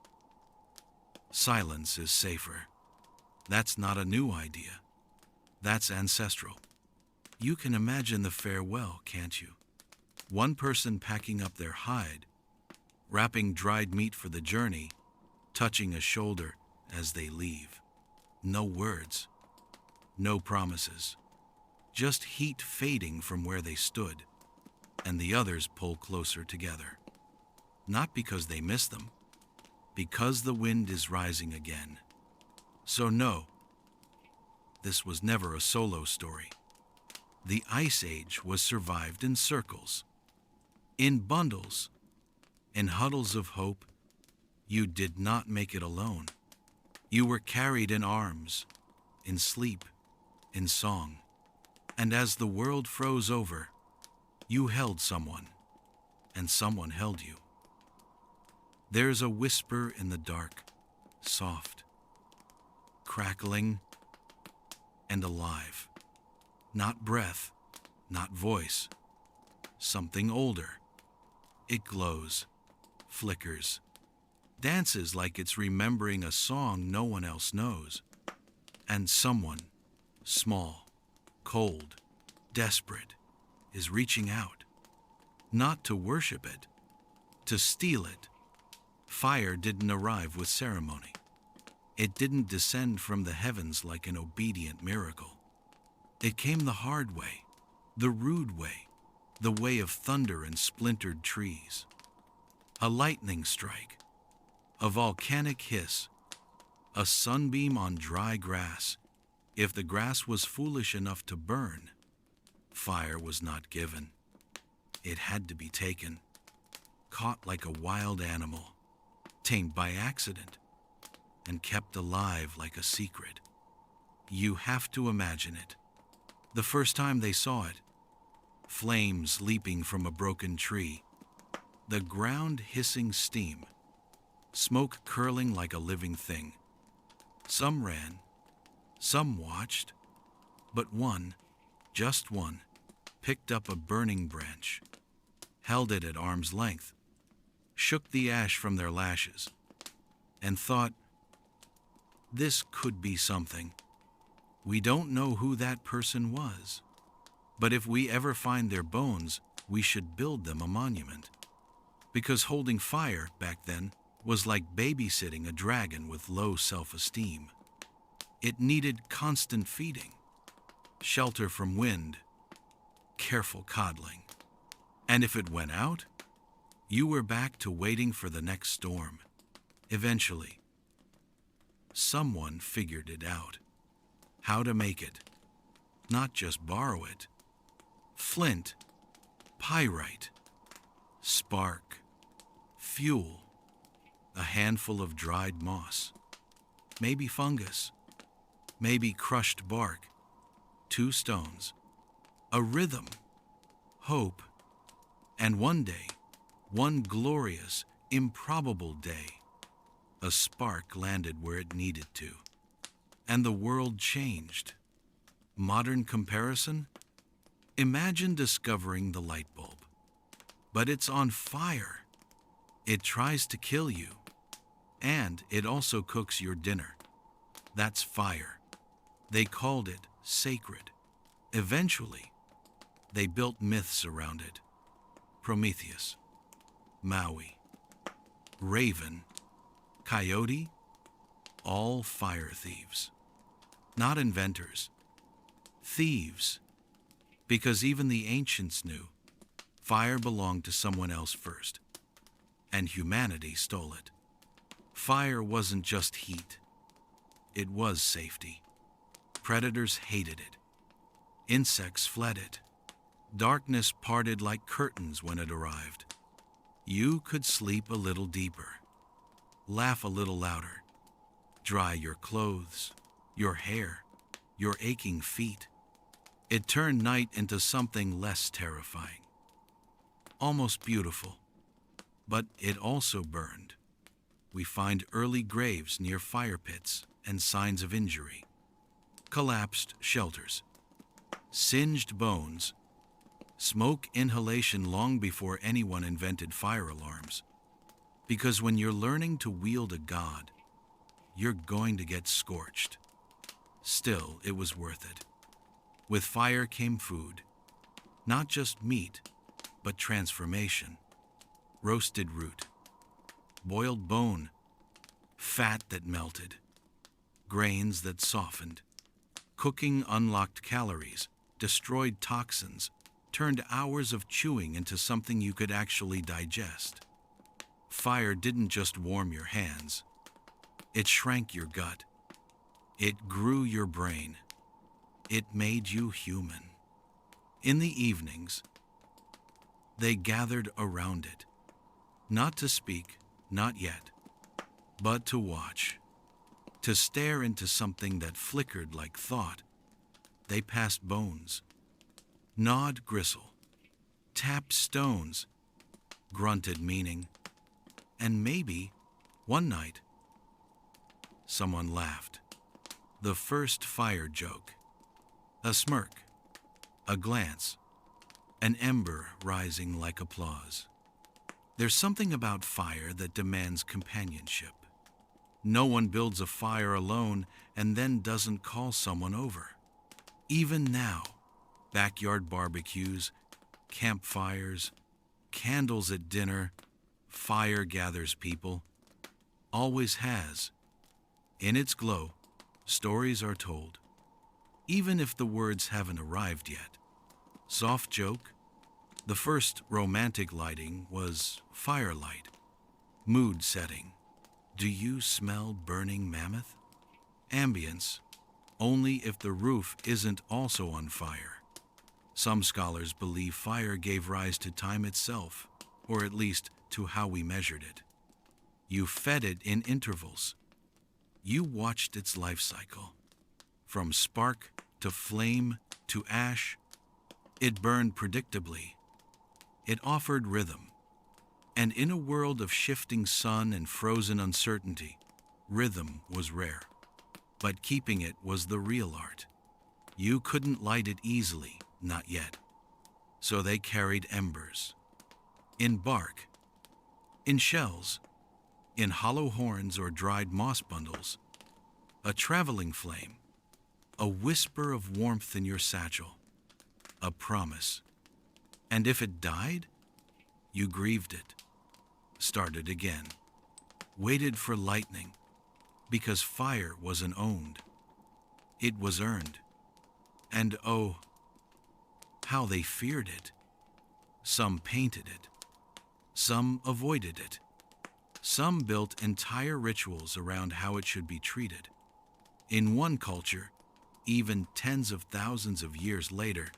silence is safer. That's not a new idea. That's ancestral. You can imagine the farewell, can't you? One person packing up their hide, wrapping dried meat for the journey, touching a shoulder as they leave. No words, no promises, just heat fading from where they stood, and the others pull closer together. Not because they miss them, because the wind is rising again. So no, this was never a solo story. The Ice Age was survived in circles, in bundles, in huddles of hope. You did not make it alone. You were carried in arms, in sleep, in song. And as the world froze over, you held someone, and someone held you. There's a whisper in the dark, soft, crackling, and alive. Not breath, not voice, something older. It glows, flickers, dances like it's remembering a song no one else knows. And someone, small, cold, desperate, is reaching out, not to worship it, to steal it. Fire didn't arrive with ceremony. It didn't descend from the heavens like an obedient miracle. It came the hard way, the rude way, the way of thunder and splintered trees. A lightning strike, a volcanic hiss, a sunbeam on dry grass. If the grass was foolish enough to burn, fire was not given. It had to be taken, caught like a wild animal, tamed by accident, and kept alive like a secret. You have to imagine it. The first time they saw it, flames leaping from a broken tree, the ground hissing steam, smoke curling like a living thing. Some ran, some watched, but one, just one, picked up a burning branch, held it at arm's length, shook the ash from their lashes, and thought, this could be something. We don't know who that person was, but if we ever find their bones, we should build them a monument. Because holding fire back then was like babysitting a dragon with low self-esteem. It needed constant feeding, shelter from wind, careful coddling. And if it went out, you were back to waiting for the next storm. Eventually, someone figured it out. How to make it, not just borrow it. Flint, pyrite, spark, fuel, a handful of dried moss, maybe fungus, maybe crushed bark, 2 stones, a rhythm, hope, and one day, one glorious, improbable day, a spark landed where it needed to, and the world changed. Modern comparison? Imagine discovering the light bulb, but it's on fire. It tries to kill you, and it also cooks your dinner. That's fire. They called it sacred. Eventually, they built myths around it. Prometheus, Maui, Raven, Coyote, all fire thieves. Not inventors, thieves. Because even the ancients knew fire belonged to someone else first, and humanity stole it. Fire wasn't just heat, it was safety. Predators hated it. Insects fled it. Darkness parted like curtains when it arrived. You could sleep a little deeper, laugh a little louder, dry your clothes, your hair, your aching feet. It turned night into something less terrifying, almost beautiful, but it also burned. We find early graves near fire pits and signs of injury, collapsed shelters, singed bones, smoke inhalation long before anyone invented fire alarms. Because when you're learning to wield a god, you're going to get scorched. Still, it was worth it. With fire came food, not just meat, but transformation. Roasted root, boiled bone, fat that melted, grains that softened. Cooking unlocked calories, destroyed toxins, turned hours of chewing into something you could actually digest. Fire didn't just warm your hands. It shrank your gut. It grew your brain. It made you human. In the evenings, they gathered around it, not to speak, not yet, but to watch, to stare into something that flickered like thought. They passed bones, gnawed gristle, tapped stones, grunted meaning, and maybe, one night, someone laughed. The first fire joke. A smirk, a glance, an ember rising like applause. There's something about fire that demands companionship. No one builds a fire alone and then doesn't call someone over. Even now, backyard barbecues, campfires, candles at dinner, fire gathers people. Always has. In its glow, stories are told, even if the words haven't arrived yet. Soft joke. The first romantic lighting was firelight. Mood setting. Do you smell burning mammoth? Ambience. Only if the roof isn't also on fire. Some scholars believe fire gave rise to time itself, or at least to how we measured it. You fed it in intervals. You watched its life cycle. From spark to flame to ash, it burned predictably. It offered rhythm. And in a world of shifting sun and frozen uncertainty, rhythm was rare. But keeping it was the real art. You couldn't light it easily, not yet. So they carried embers. In bark, in shells, in hollow horns or dried moss bundles, a traveling flame, a whisper of warmth in your satchel, a promise. And if it died, you grieved it, started again, waited for lightning, because fire wasn't owned. It was earned. And oh, how they feared it. Some painted it. Some avoided it. Some built entire rituals around how it should be treated. In one culture, even tens of thousands of years later,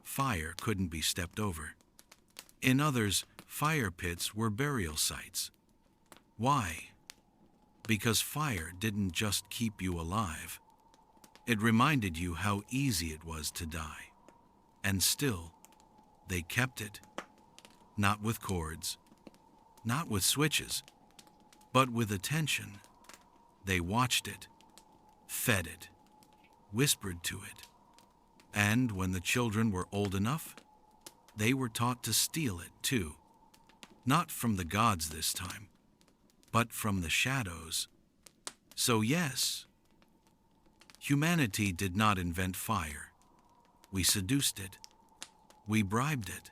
fire couldn't be stepped over. In others, fire pits were burial sites. Why? Because fire didn't just keep you alive. It reminded you how easy it was to die. And still, they kept it. Not with cords, not with switches, but with attention. They watched it, fed it, whispered to it. And when the children were old enough, they were taught to steal it too. Not from the gods this time, but from the shadows. So yes, humanity did not invent fire. We seduced it. We bribed it.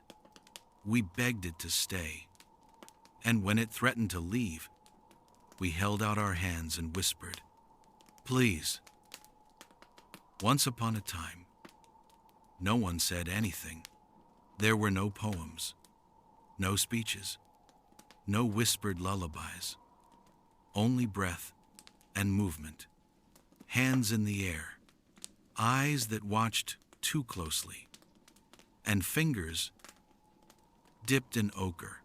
We begged it to stay. And when it threatened to leave, we held out our hands and whispered, "Please." Once upon a time, no one said anything. There were no poems, no speeches, no whispered lullabies, only breath and movement, hands in the air, eyes that watched too closely, and fingers dipped in ochre.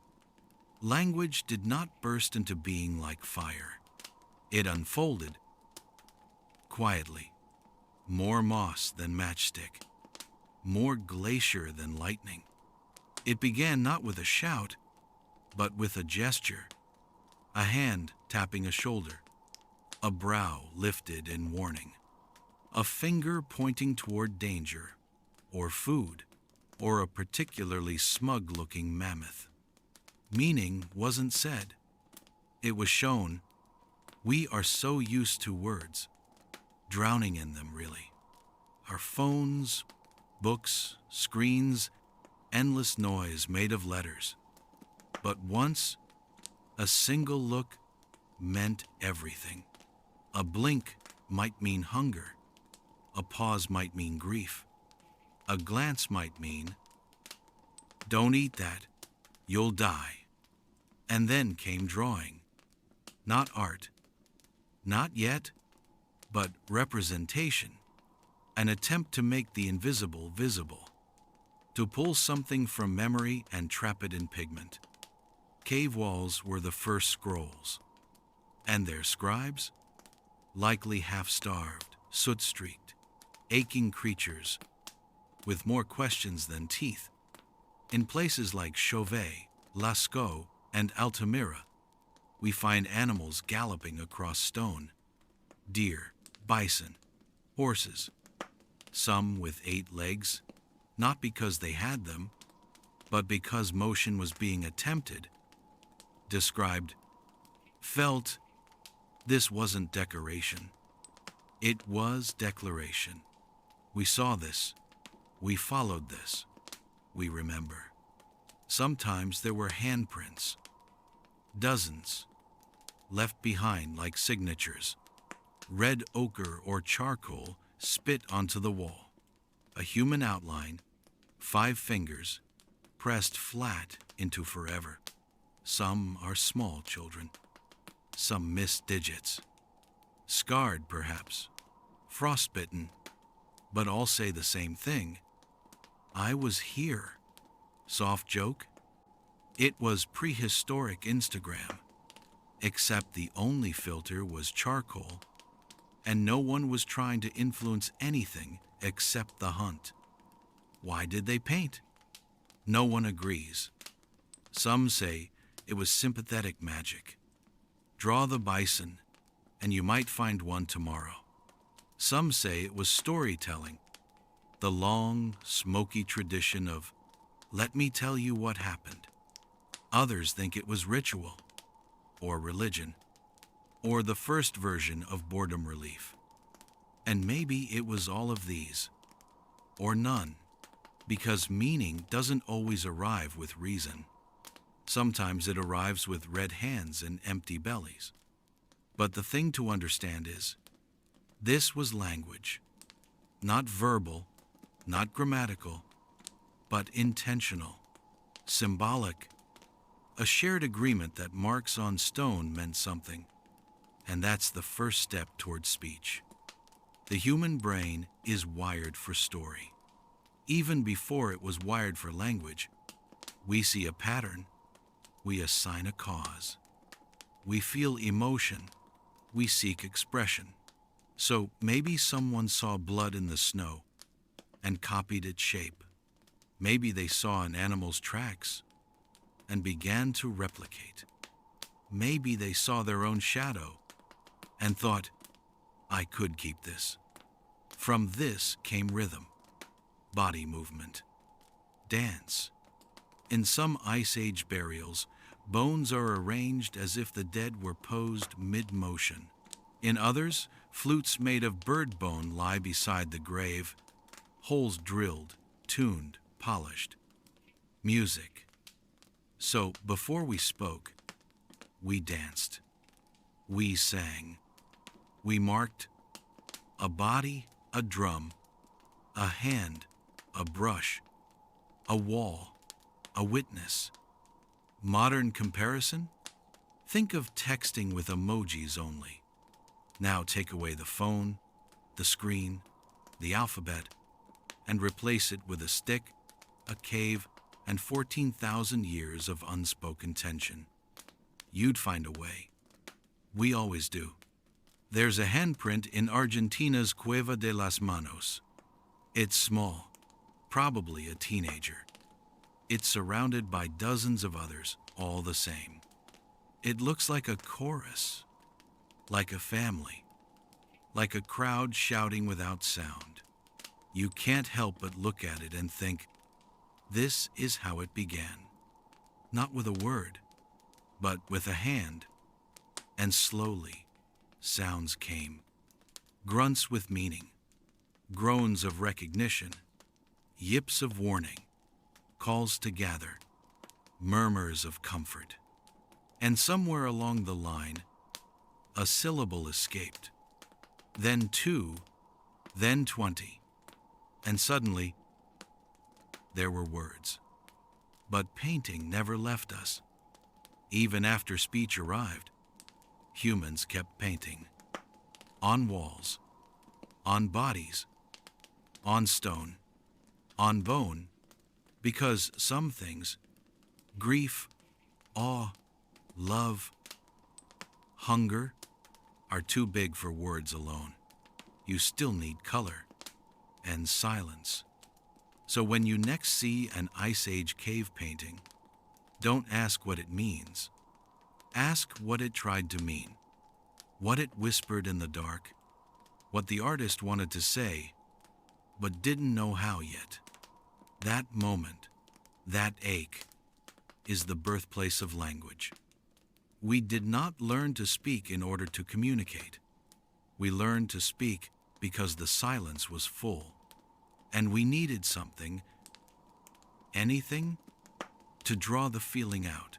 Language did not burst into being like fire. It unfolded quietly, more moss than matchstick, more glacier than lightning. It began not with a shout, but with a gesture, a hand tapping a shoulder, a brow lifted in warning, a finger pointing toward danger, or food, or a particularly smug-looking mammoth. Meaning wasn't said. It was shown. We are so used to words, drowning in them really. Our phones, books, screens, endless noise made of letters. But once, a single look meant everything. A blink might mean hunger. A pause might mean grief. A glance might mean, "Don't eat that, you'll die." And then came drawing. Not art. Not yet, but representation. An attempt to make the invisible visible. To pull something from memory and trap it in pigment. Cave walls were the first scrolls. And their scribes? Likely half-starved, soot-streaked, aching creatures with more questions than teeth. In places like Chauvet, Lascaux, and Altamira, we find animals galloping across stone. Deer, bison, horses. Some with 8 legs, not because they had them, but because motion was being attempted. Described, felt. This wasn't decoration. It was declaration. We saw this. We followed this. We remember. Sometimes there were handprints. Dozens. Left behind like signatures. Red ochre or charcoal spit onto the wall. A human outline, 5 fingers, pressed flat into forever. Some are small children. Some missed digits. Scarred, perhaps. Frostbitten. But all say the same thing. I was here. Soft joke? It was prehistoric Instagram. Except the only filter was charcoal, and no one was trying to influence anything except the hunt. Why did they paint? No one agrees. Some say it was sympathetic magic. Draw the bison, and you might find one tomorrow. Some say it was storytelling, the long, smoky tradition of, "Let me tell you what happened." Others think it was ritual, or religion, or the first version of boredom relief. And maybe it was all of these, or none, because meaning doesn't always arrive with reason. Sometimes it arrives with red hands and empty bellies. But the thing to understand is, this was language, not verbal, not grammatical, but intentional, symbolic, a shared agreement that marks on stone meant something, and that's the first step towards speech. The human brain is wired for story. Even before it was wired for language, we see a pattern, we assign a cause. We feel emotion, we seek expression. So maybe someone saw blood in the snow and copied its shape. Maybe they saw an animal's tracks and began to replicate. Maybe they saw their own shadow and thought, I could keep this. From this came rhythm, body movement, dance. In some Ice Age burials, bones are arranged as if the dead were posed mid-motion. In others, flutes made of bird bone lie beside the grave, holes drilled, tuned, polished. Music. So before we spoke, we danced. We sang. We marked a body, a drum, a hand, a brush, a wall, a witness. Modern comparison? Think of texting with emojis only. Now take away the phone, the screen, the alphabet, and replace it with a stick, a cave, and 14,000 years of unspoken tension. You'd find a way. We always do. There's a handprint in Argentina's Cueva de las Manos. It's small, probably a teenager. It's surrounded by dozens of others, all the same. It looks like a chorus, like a family, like a crowd shouting without sound. You can't help but look at it and think, this is how it began. Not with a word, but with a hand. And slowly, sounds came. Grunts with meaning, groans of recognition, yips of warning, calls to gather, murmurs of comfort. And somewhere along the line, a syllable escaped. Then 2, then 20. And suddenly, there were words. But painting never left us. Even after speech arrived, humans kept painting. On walls, on bodies, on stone, on bone, because some things, grief, awe, love, hunger, are too big for words alone. You still need color and silence. So when you next see an Ice Age cave painting, don't ask what it means. Ask what it tried to mean, what it whispered in the dark, what the artist wanted to say, but didn't know how yet. That moment, that ache, is the birthplace of language. We did not learn to speak in order to communicate. We learned to speak because the silence was full, and we needed something, anything, to draw the feeling out.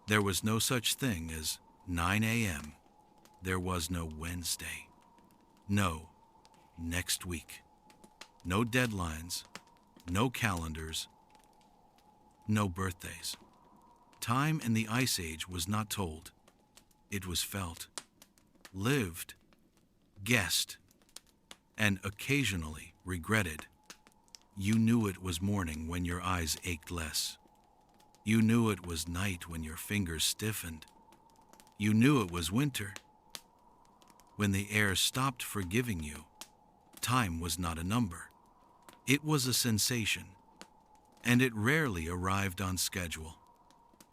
There was no such thing as 9 a.m. There was no Wednesday. No next week. No deadlines, no calendars, no birthdays. Time in the Ice Age was not told. It was felt, lived, guessed, and occasionally regretted. You knew it was morning when your eyes ached less. You knew it was night when your fingers stiffened. You knew it was winter when the air stopped forgiving you. Time was not a number. It was a sensation, and it rarely arrived on schedule.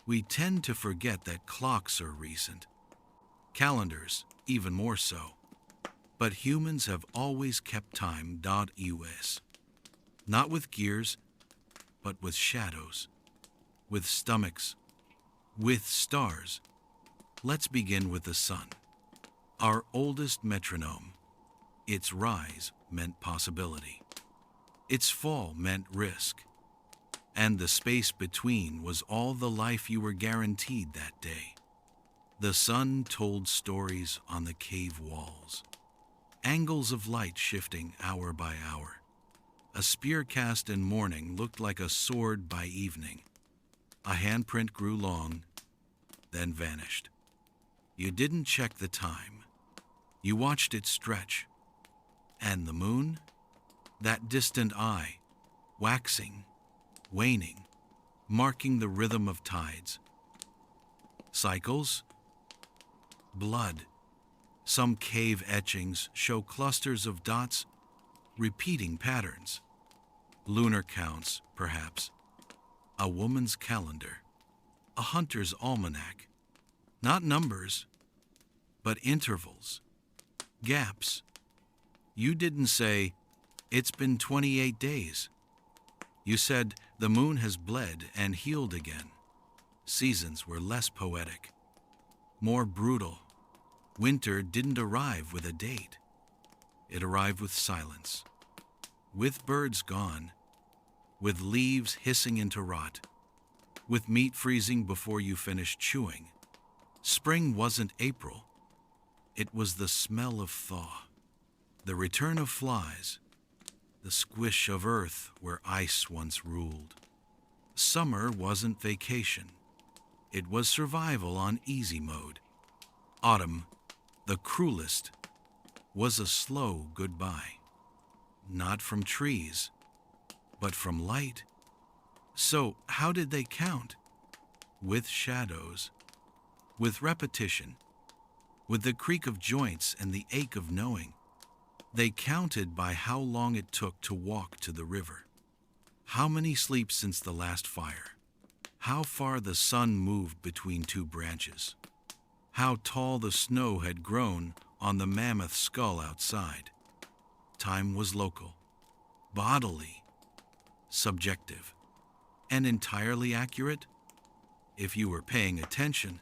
We tend to forget that clocks are recent, calendars even more so. But humans have always kept time. Us. Not with gears, but with shadows, with stomachs, with stars. Let's begin with the sun, our oldest metronome. Its rise meant possibility. Its fall meant risk. And the space between was all the life you were guaranteed that day. The sun told stories on the cave walls, angles of light shifting hour by hour, A spear cast in morning looked like a sword by evening. A handprint grew long, then vanished. You didn't check the time. You watched it stretch. And the moon? That distant eye, waxing, waning, marking the rhythm of tides. Cycles? Blood. Some cave etchings show clusters of dots, repeating patterns. Lunar counts, perhaps. A woman's calendar. A hunter's almanac. Not numbers, but intervals. Gaps. You didn't say, "It's been 28 days." You said, "The moon has bled and healed again." Seasons were less poetic, more brutal. Winter didn't arrive with a date. It arrived with silence, with birds gone, with leaves hissing into rot, with meat freezing before you finished chewing. Spring wasn't April. It was the smell of thaw, the return of flies, the squish of earth where ice once ruled. Summer wasn't vacation. It was survival on easy mode. Autumn, the cruelest, was a slow goodbye. Not from trees, but from light. So how did they count? With shadows, with repetition, with the creak of joints and the ache of knowing. They counted by how long it took to walk to the river. How many sleeps since the last fire? How far the sun moved between two branches? How tall the snow had grown on the mammoth skull outside. Time was local, bodily, subjective, and entirely accurate if you were paying attention.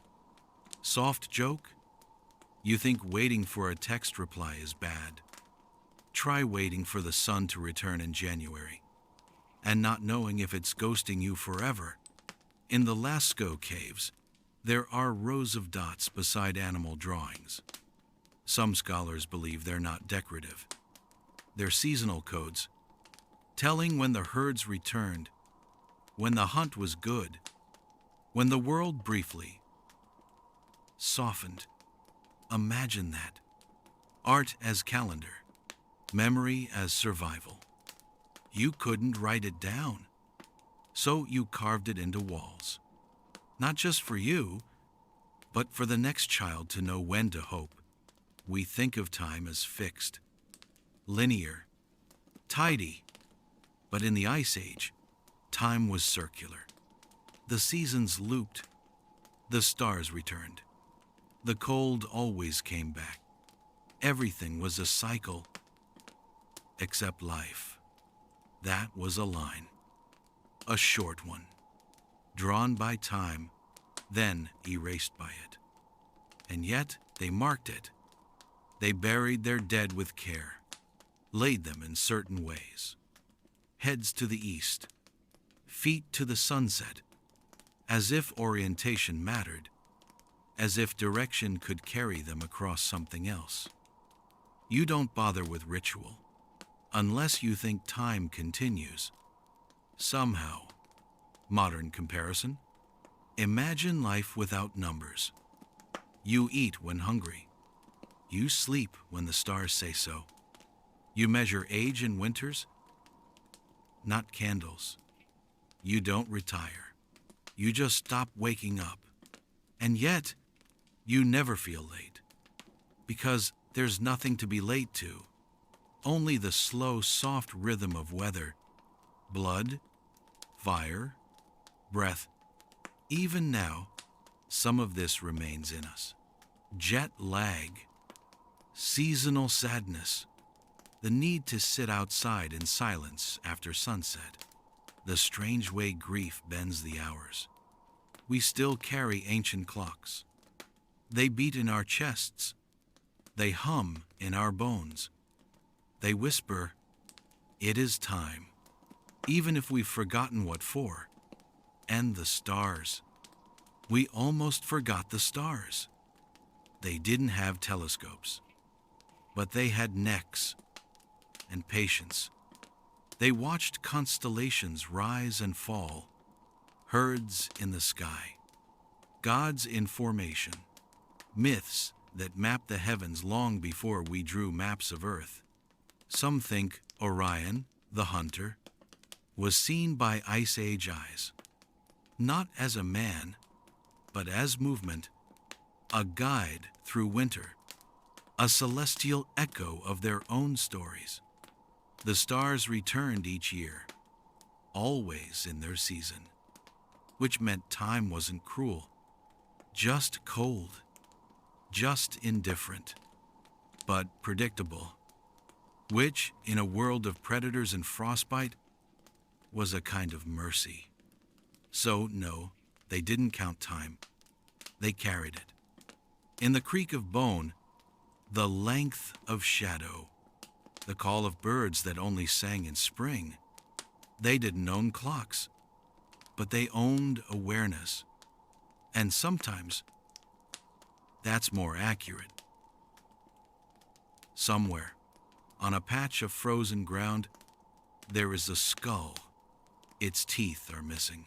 Soft joke? You think waiting for a text reply is bad. Try waiting for the sun to return in January and not knowing if it's ghosting you forever. In the Lascaux caves, there are rows of dots beside animal drawings. Some scholars believe they're not decorative. They're seasonal codes, telling when the herds returned, when the hunt was good, when the world briefly softened. Imagine that. Art as calendar, memory as survival. You couldn't write it down, so you carved it into walls. Not just for you, but for the next child to know when to hope. We think of time as fixed, linear, tidy, but in the Ice Age, time was circular. The seasons looped, the stars returned. The cold always came back. Everything was a cycle, except life. That was a line, a short one, drawn by time, then erased by it. And yet they marked it. They buried their dead with care, laid them in certain ways. Heads to the east, feet to the sunset, as if orientation mattered, as if direction could carry them across something else. You don't bother with ritual, unless you think time continues. Somehow. Modern comparison? Imagine life without numbers. You eat when hungry. You sleep when the stars say so. You measure age in winters, not candles. You don't retire. You just stop waking up. And yet, you never feel late. Because there's nothing to be late to. Only the slow, soft rhythm of weather, blood, fire, breath. Even now, some of this remains in us. Jet lag, seasonal sadness, the need to sit outside in silence after sunset, the strange way grief bends the hours. We still carry ancient clocks. They beat in our chests. They hum in our bones. They whisper, "It is time," even if we've forgotten what for. And the stars. We almost forgot the stars. They didn't have telescopes, but they had necks and patience. They watched constellations rise and fall, herds in the sky, gods in formation, myths that mapped the heavens long before we drew maps of Earth. Some think Orion, the hunter, was seen by Ice Age eyes, not as a man, but as movement, a guide through winter, a celestial echo of their own stories. The stars returned each year, always in their season, which meant time wasn't cruel, just cold, just indifferent, but predictable, which, in a world of predators and frostbite, was a kind of mercy. So, no, they didn't count time. They carried it. In the creak of bone, the length of shadow, the call of birds that only sang in spring. They didn't own clocks, but they owned awareness. And sometimes, that's more accurate. Somewhere, on a patch of frozen ground, there is a skull. Its teeth are missing.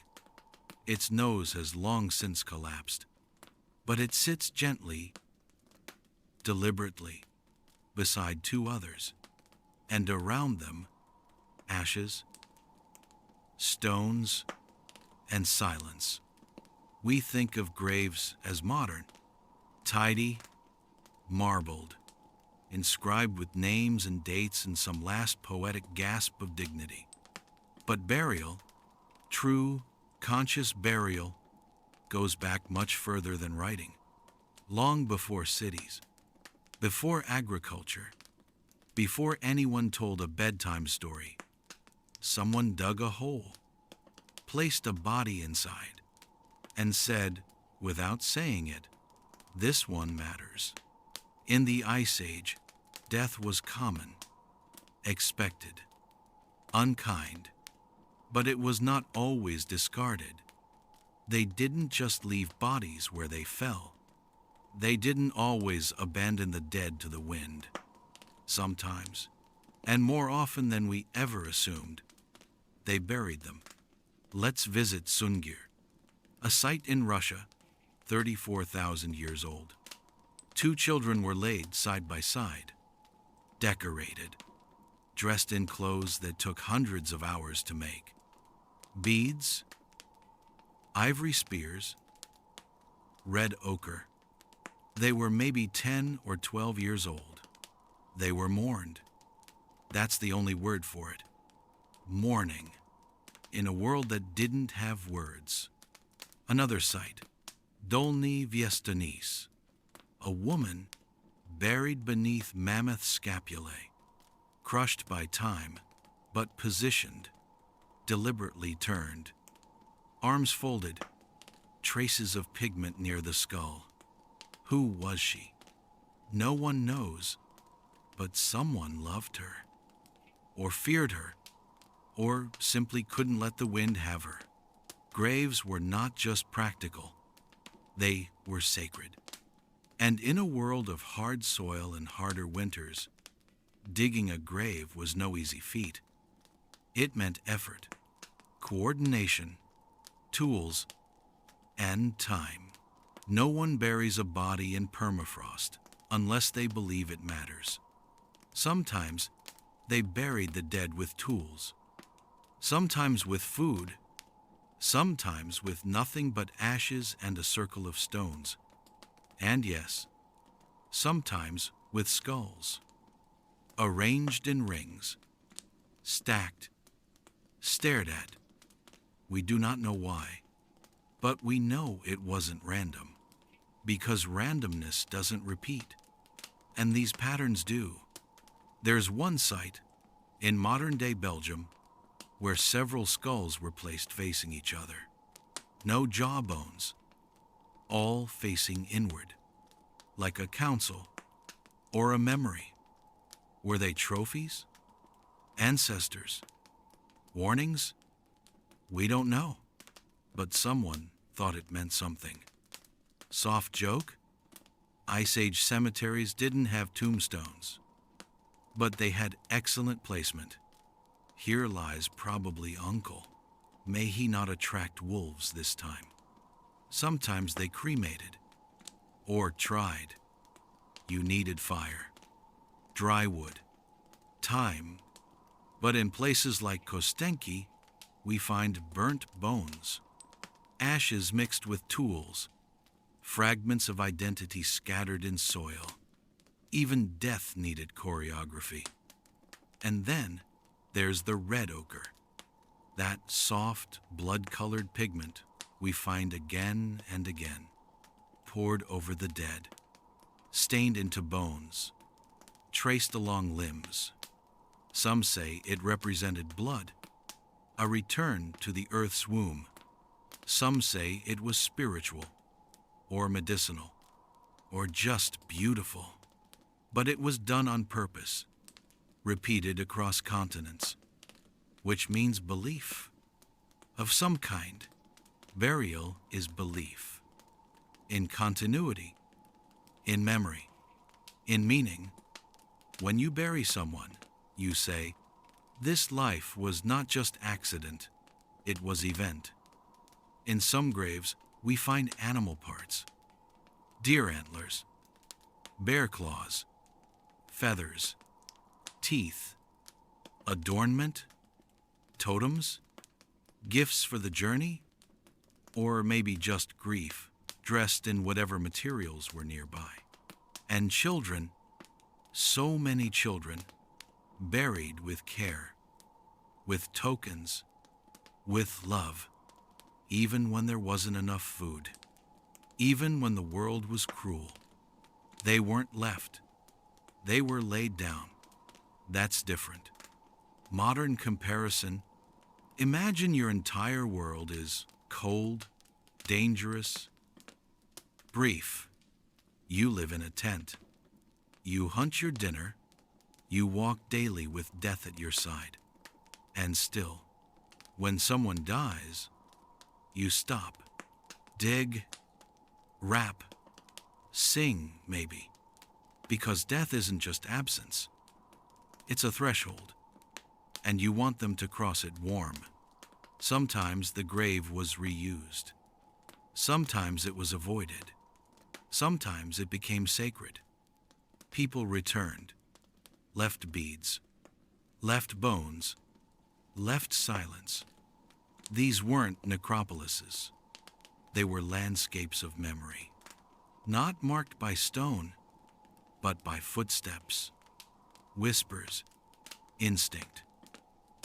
Its nose has long since collapsed, but it sits gently, deliberately, beside two others, and around them, ashes, stones, and silence. We think of graves as modern, tidy, marbled, inscribed with names and dates and some last poetic gasp of dignity. But burial, true, conscious burial, goes back much further than writing. Long before cities, before agriculture, before anyone told a bedtime story, someone dug a hole, placed a body inside, and said, without saying it, this one matters. In the Ice Age, death was common, expected, unkind, but it was not always discarded. They didn't just leave bodies where they fell. They didn't always abandon the dead to the wind. Sometimes, and more often than we ever assumed, they buried them. Let's visit Sungir, a site in Russia, 34,000 years old. Two children were laid side by side, decorated, dressed in clothes that took hundreds of hours to make. Beads, ivory spears, red ochre. They were maybe 10 or 12 years old. They were mourned. That's the only word for it. Mourning. In a world that didn't have words. Another site, Dolny Viestanis, a woman buried beneath mammoth scapulae, crushed by time, but positioned, deliberately turned, arms folded, traces of pigment near the skull. Who was she? No one knows, but someone loved her, or feared her, or simply couldn't let the wind have her. Graves were not just practical, they were sacred. And in a world of hard soil and harder winters, digging a grave was no easy feat. It meant effort, coordination, tools, and time. No one buries a body in permafrost unless they believe it matters. Sometimes they buried the dead with tools, sometimes with food, sometimes with nothing but ashes and a circle of stones. And yes, sometimes with skulls, arranged in rings, stacked, stared at. We do not know why, but we know it wasn't random, because randomness doesn't repeat, and these patterns do. There's one site, in modern-day Belgium, where several skulls were placed facing each other. No jawbones, all facing inward, like a council or a memory. Were they trophies? Ancestors? Warnings? We don't know, but someone thought it meant something. Soft joke? Ice Age cemeteries didn't have tombstones, but they had excellent placement. Here lies probably uncle. May he not attract wolves this time. Sometimes they cremated. Or tried. You needed fire. Dry wood. Time. But in places like Kostenki, we find burnt bones. Ashes mixed with tools. Fragments of identity scattered in soil. Even death needed choreography. And then there's the red ochre. That soft, blood-colored pigment we find again and again, poured over the dead, stained into bones, traced along limbs. Some say it represented blood, a return to the earth's womb. Some say it was spiritual, or medicinal, or just beautiful. But it was done on purpose, repeated across continents, which means belief of some kind. Burial is belief in continuity, in memory, in meaning. When you bury someone, you say, this life was not just accident, it was event. In some graves, we find animal parts, deer antlers, bear claws, feathers, teeth, adornment, totems, gifts for the journey, or maybe just grief, dressed in whatever materials were nearby. And children, so many children, buried with care, with tokens, with love, even when there wasn't enough food, even when the world was cruel. They weren't left. They were laid down. That's different. Modern comparison, imagine your entire world is cold, dangerous, brief. You live in a tent. You hunt your dinner. You walk daily with death at your side. And still, when someone dies, you stop, dig, rap, sing maybe, because death isn't just absence. It's a threshold, and you want them to cross it warm. Sometimes the grave was reused. Sometimes it was avoided. Sometimes it became sacred. People returned, left beads, left bones, left silence. These weren't necropolises. They were landscapes of memory, not marked by stone, but by footsteps, whispers, instinct.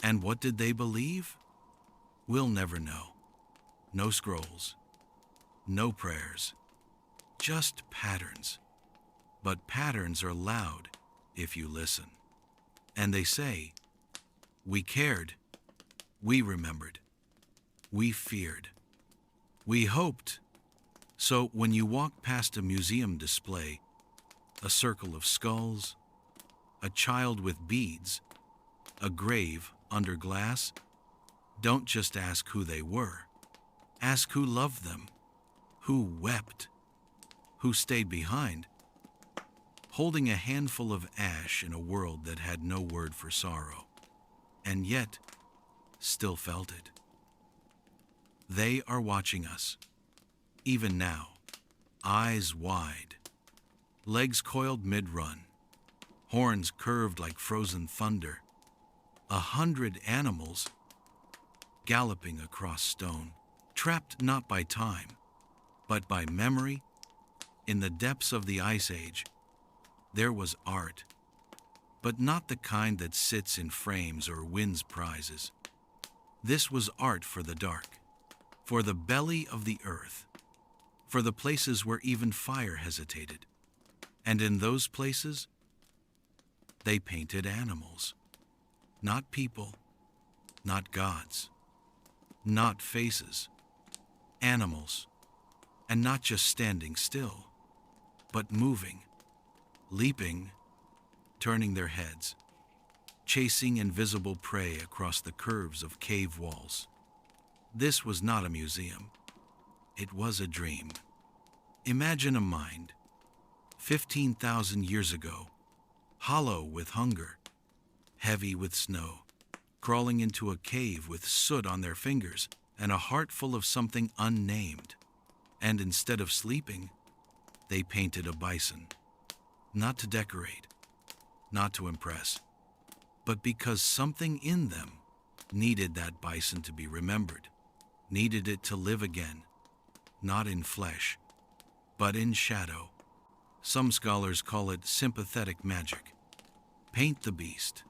And what did they believe? We'll never know. No scrolls, no prayers, just patterns. But patterns are loud if you listen. And they say, we cared, we remembered, we feared, we hoped. So when you walk past a museum display, a circle of skulls, a child with beads, a grave under glass, don't just ask who they were. Ask who loved them, who wept, who stayed behind, holding a handful of ash in a world that had no word for sorrow, and yet still felt it. They are watching us, even now, eyes wide, legs coiled mid-run, horns curved like frozen thunder, 100 animals galloping across stone, trapped not by time, but by memory. In the depths of the Ice Age, there was art, but not the kind that sits in frames or wins prizes. This was art for the dark, for the belly of the earth, for the places where even fire hesitated. And in those places, they painted animals, not people, not gods, not faces, animals, and not just standing still, but moving, leaping, turning their heads, chasing invisible prey across the curves of cave walls. This was not a museum. It was a dream. Imagine a mind, 15,000 years ago, hollow with hunger, heavy with snow, crawling into a cave with soot on their fingers and a heart full of something unnamed. And instead of sleeping, they painted a bison. Not to decorate, not to impress, but because something in them needed that bison to be remembered, needed it to live again, not in flesh, but in shadow. Some scholars call it sympathetic magic. Paint the beast,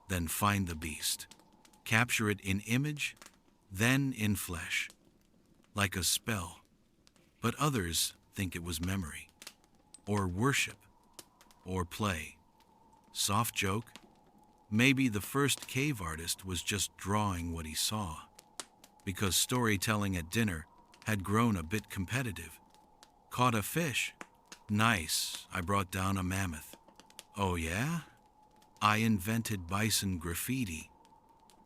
then find the beast. Capture it in image, then in flesh, like a spell. But others think it was memory, or worship, or play. Soft joke? Maybe the first cave artist was just drawing what he saw, because storytelling at dinner had grown a bit competitive. Caught a fish? Nice, I brought down a mammoth. Oh yeah? I invented bison graffiti.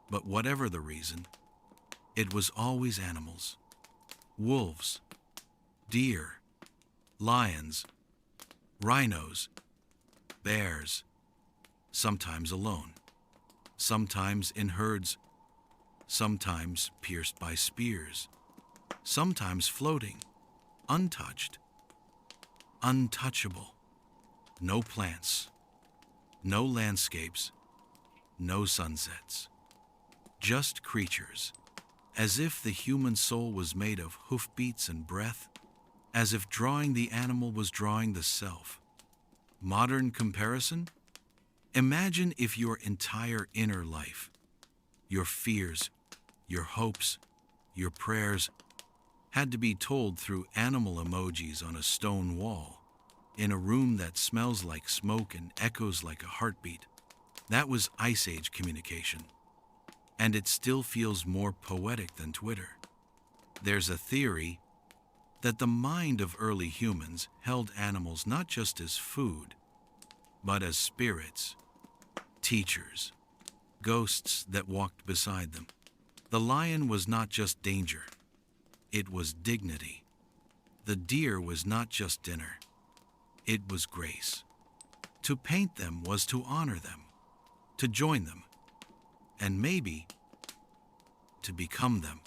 But whatever the reason, it was always animals. Wolves, deer, lions, rhinos, bears, sometimes alone, sometimes in herds, sometimes pierced by spears, sometimes floating, untouched, untouchable. No plants, no landscapes, no sunsets. Just creatures, as if the human soul was made of hoofbeats and breath, as if drawing the animal was drawing the self. Modern comparison? Imagine if your entire inner life, your fears, your hopes, your prayers, had to be told through animal emojis on a stone wall, in a room that smells like smoke and echoes like a heartbeat. That was Ice Age communication. And it still feels more poetic than Twitter. There's a theory that the mind of early humans held animals not just as food, but as spirits, teachers, ghosts that walked beside them. The lion was not just danger, it was dignity. The deer was not just dinner, it was grace. To paint them was to honor them, to join them, and maybe to become them.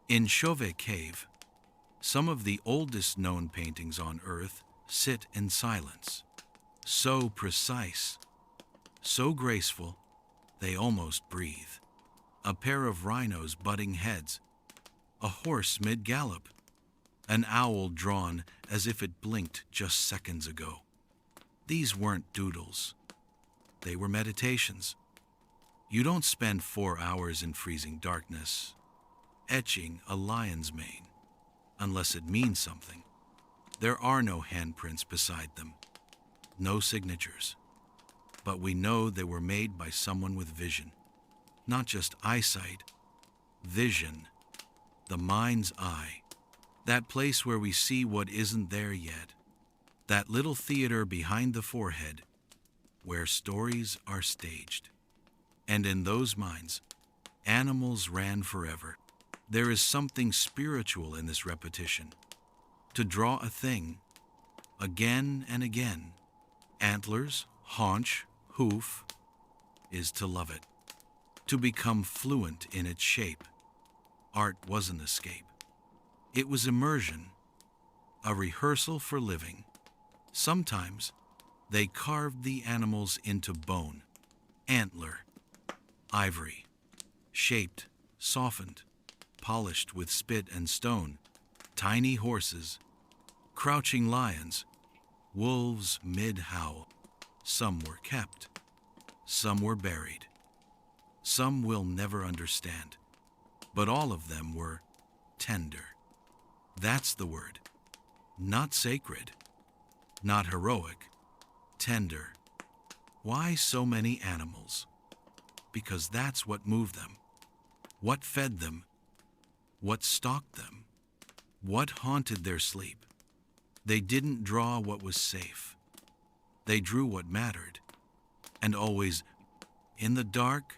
In Chauvet Cave, some of the oldest known paintings on Earth sit in silence. So precise, so graceful, they almost breathe. A pair of rhinos butting heads, a horse mid-gallop, an owl drawn as if it blinked just seconds ago. These weren't doodles. They were meditations. You don't spend 4 hours in freezing darkness etching a lion's mane unless it means something. There are no handprints beside them, no signatures, but we know they were made by someone with vision. Not just eyesight, vision, the mind's eye, that place where we see what isn't there yet, that little theater behind the forehead where stories are staged. And in those minds, animals ran forever. There is something spiritual in this repetition. To draw a thing, again and again, antlers, haunch, hoof, is to love it. To become fluent in its shape. Art wasn't escape. It was immersion, a rehearsal for living. Sometimes they carved the animals into bone, antler, ivory, shaped, softened, polished with spit and stone, tiny horses, crouching lions, wolves mid-howl. Some were kept, some were buried, some we'll never understand, but all of them were tender. That's the word. Not sacred, not heroic, tender. Why so many animals? Because that's what moved them, what fed them, what stalked them, what haunted their sleep. They didn't draw what was safe. They drew what mattered, and always in the dark,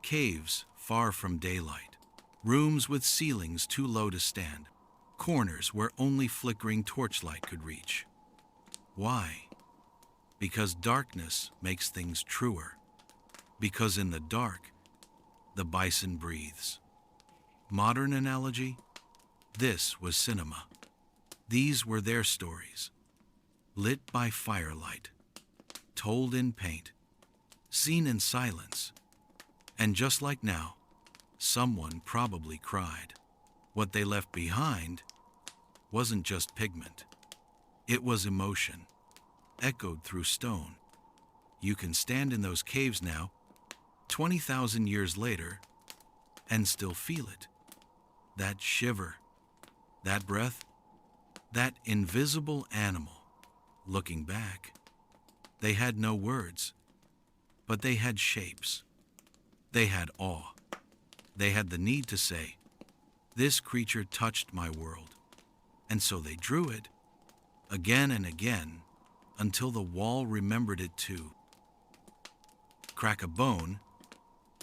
caves far from daylight, rooms with ceilings too low to stand, corners where only flickering torchlight could reach. Why? Because darkness makes things truer. Because in the dark, the bison breathes. Modern analogy? This was cinema. These were their stories, lit by firelight, told in paint, seen in silence. And just like now, someone probably cried. What they left behind wasn't just pigment. It was emotion, echoed through stone. You can stand in those caves now, 20,000 years later, and still feel it. That shiver, that breath, that invisible animal. Looking back, they had no words, but they had shapes. They had awe. They had the need to say, "This creature touched my world." And so they drew it, again and again, until the wall remembered it too. Crack a bone,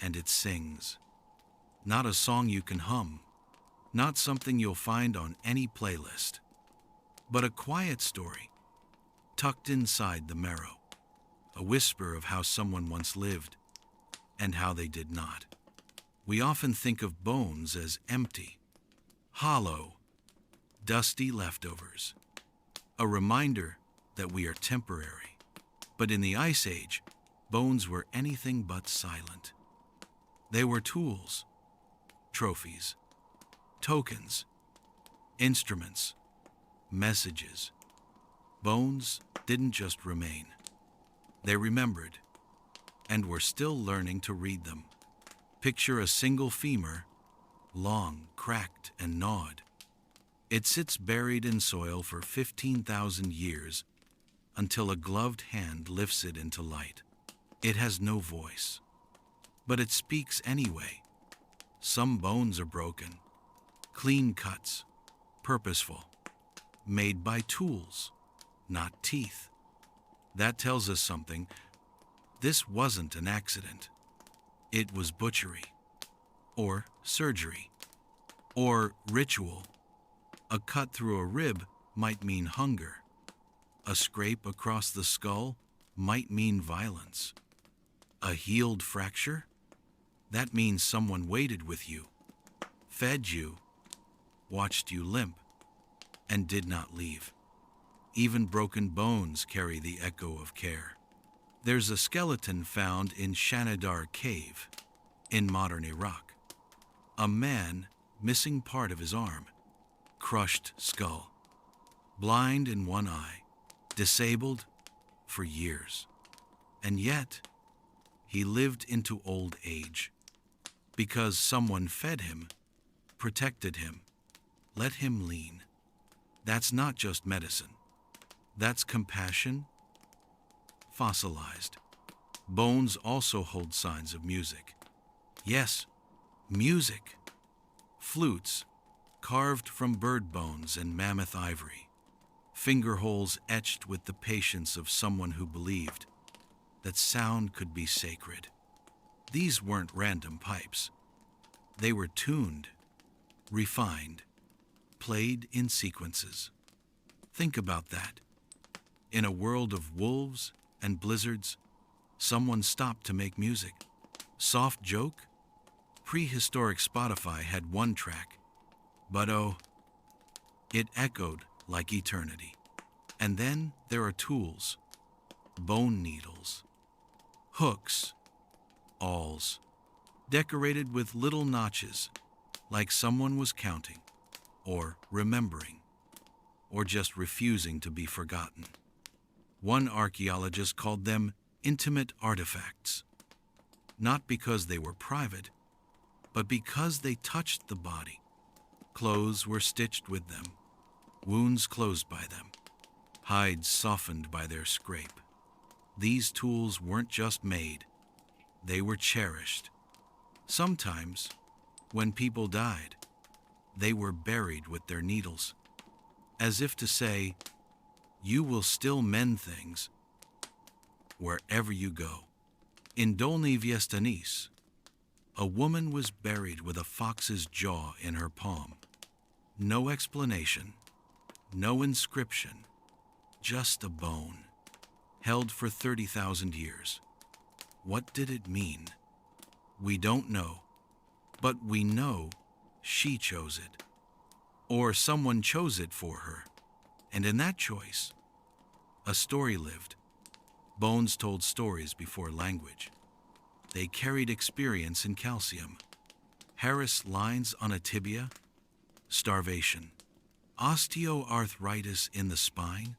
and it sings. Not a song you can hum, not something you'll find on any playlist, but a quiet story, tucked inside the marrow, a whisper of how someone once lived, and how they did not. We often think of bones as empty, hollow, dusty leftovers, a reminder that we are temporary. But in the Ice Age, bones were anything but silent. They were tools, trophies, tokens, instruments, messages. Bones didn't just remain. They remembered, and were still learning to read them. Picture a single femur, long, cracked, and gnawed. It sits buried in soil for 15,000 years until a gloved hand lifts it into light. It has no voice, but it speaks anyway. Some bones are broken, clean cuts, purposeful, made by tools, not teeth. That tells us something. This wasn't an accident. It was butchery, or surgery, or ritual. A cut through a rib might mean hunger. A scrape across the skull might mean violence. A healed fracture? That means someone waited with you, fed you, watched you limp, and did not leave. Even broken bones carry the echo of care. There's a skeleton found in Shanidar Cave in modern Iraq. A man missing part of his arm, crushed skull, blind in one eye, disabled for years. And yet, he lived into old age because someone fed him, protected him, let him lean. That's not just medicine. That's compassion, fossilized. Bones also hold signs of music. Yes, music. Flutes, carved from bird bones and mammoth ivory. Finger holes etched with the patience of someone who believed that sound could be sacred. These weren't random pipes. They were tuned, refined, played in sequences. Think about that. In a world of wolves and blizzards, someone stopped to make music. Soft joke? Prehistoric Spotify had one track, but oh, it echoed like eternity. And then there are tools, bone needles, hooks, awls, decorated with little notches, like someone was counting, or remembering, or just refusing to be forgotten. One archaeologist called them intimate artifacts, not because they were private, but because they touched the body. Clothes were stitched with them, wounds closed by them, hides softened by their scrape. These tools weren't just made, they were cherished. Sometimes, when people died, they were buried with their needles, as if to say, "You will still mend things wherever you go." In Dolny Viestanis, a woman was buried with a fox's jaw in her palm. No explanation, no inscription, just a bone, held for 30,000 years. What did it mean? We don't know, But we know she chose it, or someone chose it for her. And in that choice, a story lived. Bones told stories before language. They carried experience in calcium. Harris lines on a tibia, starvation. Osteoarthritis in the spine,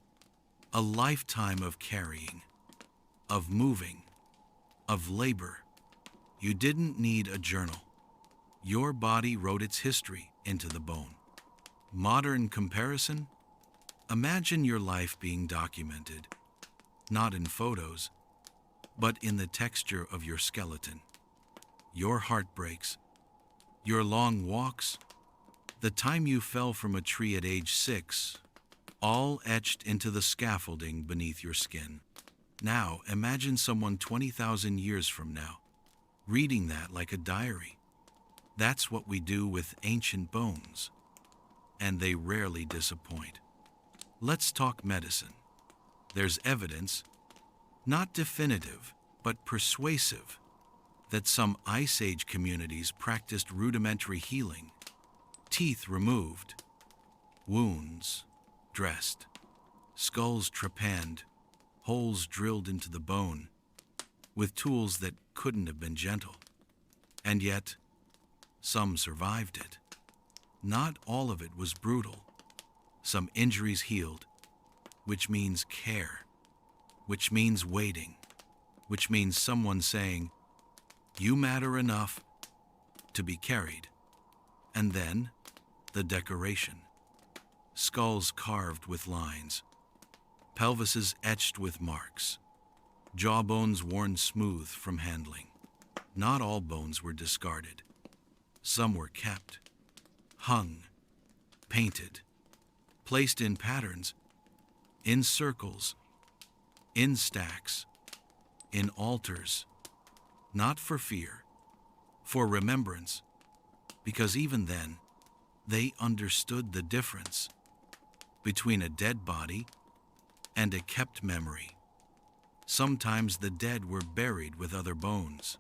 a lifetime of carrying, of moving, of labor. You didn't need a journal. Your body wrote its history into the bone. Modern comparison? Imagine your life being documented, not in photos, but in the texture of your skeleton. Your heartbreaks, your long walks, the time you fell from a tree at age 6, all etched into the scaffolding beneath your skin. Now, imagine someone 20,000 years from now, reading that like a diary. That's what we do with ancient bones, and they rarely disappoint. Let's talk medicine. There's evidence, not definitive, but persuasive, that some Ice Age communities practiced rudimentary healing. Teeth removed, wounds dressed, skulls trepanned, holes drilled into the bone, with tools that couldn't have been gentle. And yet, some survived it. Not all of it was brutal. Some injuries healed, which means care, which means waiting, which means someone saying, "You matter enough to be carried." And then, the decoration. Skulls carved with lines, pelvises etched with marks, jawbones worn smooth from handling. Not all bones were discarded. Some were kept, hung, painted, placed in patterns, in circles, in stacks, in altars, not for fear, for remembrance, because even then, they understood the difference between a dead body and a kept memory. Sometimes the dead were buried with other bones,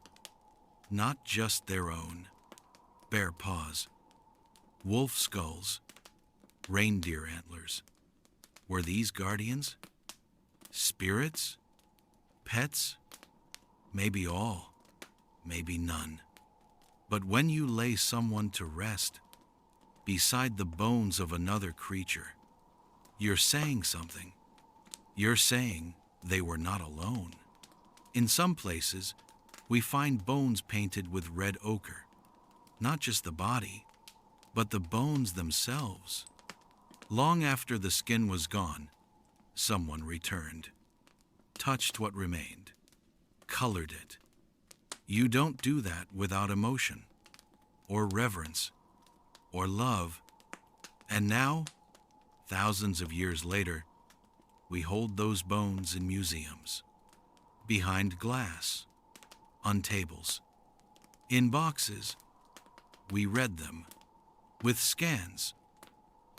not just their own. Bear paws, wolf skulls, reindeer antlers. Were these guardians? Spirits? Pets? Maybe all, maybe none. But when you lay someone to rest beside the bones of another creature, you're saying something. You're saying they were not alone. In some places, we find bones painted with red ochre. Not just the body, but the bones themselves. Long after the skin was gone, someone returned, touched what remained, colored it. You don't do that without emotion, or reverence, or love. And now, thousands of years later, we hold those bones in museums, behind glass, on tables, in boxes. We read them, with scans,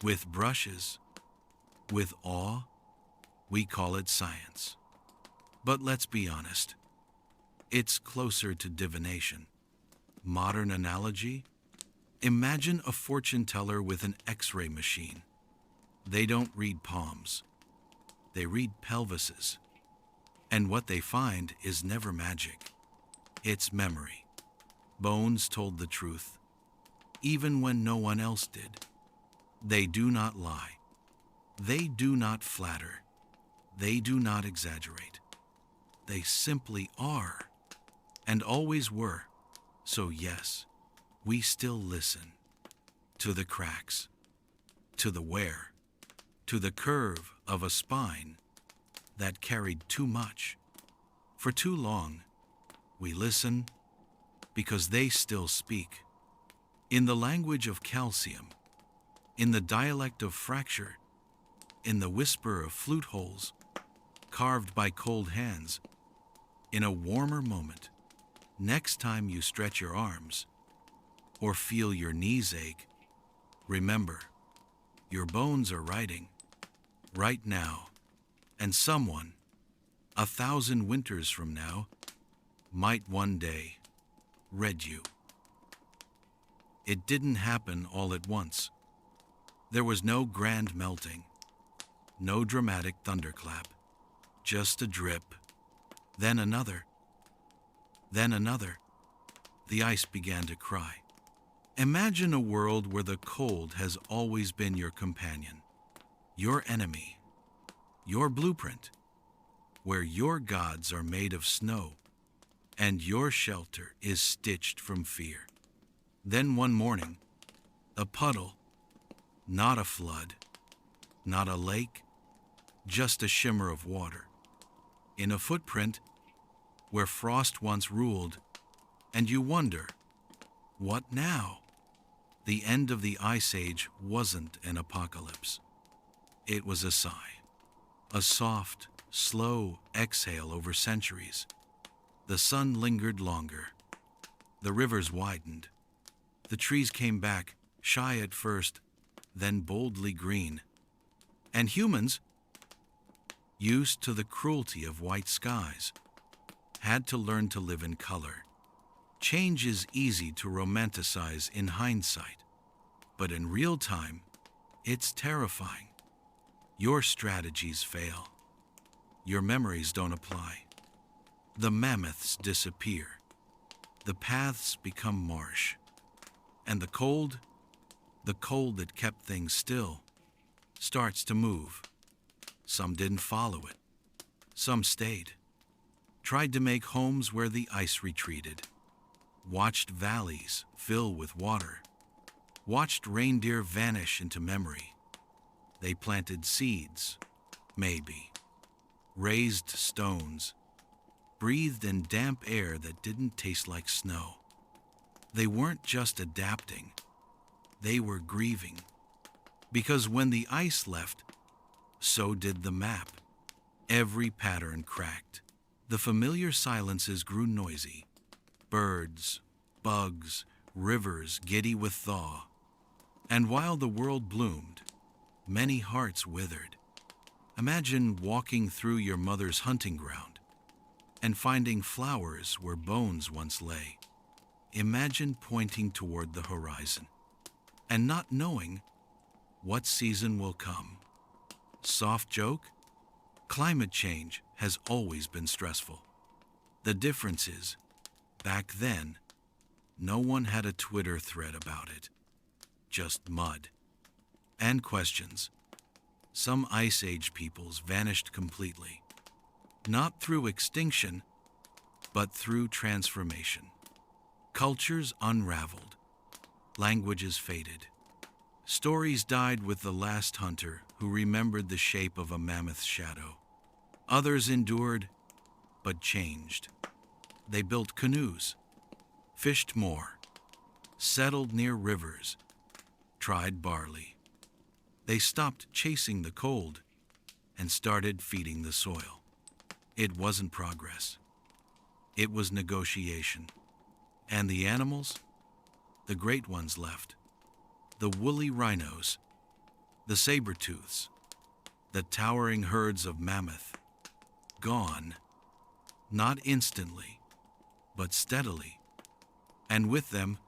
with brushes, with awe. We call it science. But let's be honest, it's closer to divination. Modern analogy? Imagine a fortune teller with an X-ray machine. They don't read palms. They read pelvises. And what they find is never magic. It's memory. Bones told the truth, even when no one else did. They do not lie. They do not flatter. They do not exaggerate. They simply are, and always were. So yes, we still listen to the cracks, to the wear, to the curve of a spine that carried too much. For too long, we listen because they still speak. In the language of calcium, in the dialect of fracture, in the whisper of flute holes, carved by cold hands, in a warmer moment, next time you stretch your arms, or feel your knees ache, remember, your bones are writing, right now, and someone, 1,000 winters from now, might one day read you. It didn't happen all at once. There was no grand melting, no dramatic thunderclap, just a drip, then another, then another. The ice began to cry. Imagine a world where the cold has always been your companion, your enemy, your blueprint, where your gods are made of snow and your shelter is stitched from fear. Then one morning, a puddle, not a flood, not a lake, just a shimmer of water, in a footprint where frost once ruled, and you wonder, what now? The end of the Ice Age wasn't an apocalypse. It was a sigh, a soft, slow exhale over centuries. The sun lingered longer. The rivers widened. The trees came back, shy at first, then boldly green. And humans, used to the cruelty of white skies, had to learn to live in color. Change is easy to romanticize in hindsight, but in real time, it's terrifying. Your strategies fail. Your memories don't apply. The mammoths disappear. The paths become marsh. And the cold that kept things still, starts to move. Some didn't follow it. Some stayed. Tried to make homes where the ice retreated. Watched valleys fill with water. Watched reindeer vanish into memory. They planted seeds, maybe. Raised stones. Breathed in damp air that didn't taste like snow. They weren't just adapting. They were grieving. Because when the ice left, so did the map. Every pattern cracked. The familiar silences grew noisy. Birds, bugs, rivers giddy with thaw. And while the world bloomed, many hearts withered. Imagine walking through your mother's hunting ground and finding flowers where bones once lay. Imagine pointing toward the horizon and not knowing what season will come. Soft joke? Climate change has always been stressful. The difference is, back then, no one had a Twitter thread about it. Just mud. And questions. Some Ice Age peoples vanished completely. Not through extinction, but through transformation. Cultures unraveled. Languages faded. Stories died with the last hunter who remembered the shape of a mammoth's shadow. Others endured, but changed. They built canoes, fished more, settled near rivers, tried barley. They stopped chasing the cold and started feeding the soil. It wasn't progress. It was negotiation. And the animals? The great ones left. The woolly rhinos, the saber-tooths, the towering herds of mammoth. Gone. Not instantly, but steadily. And with them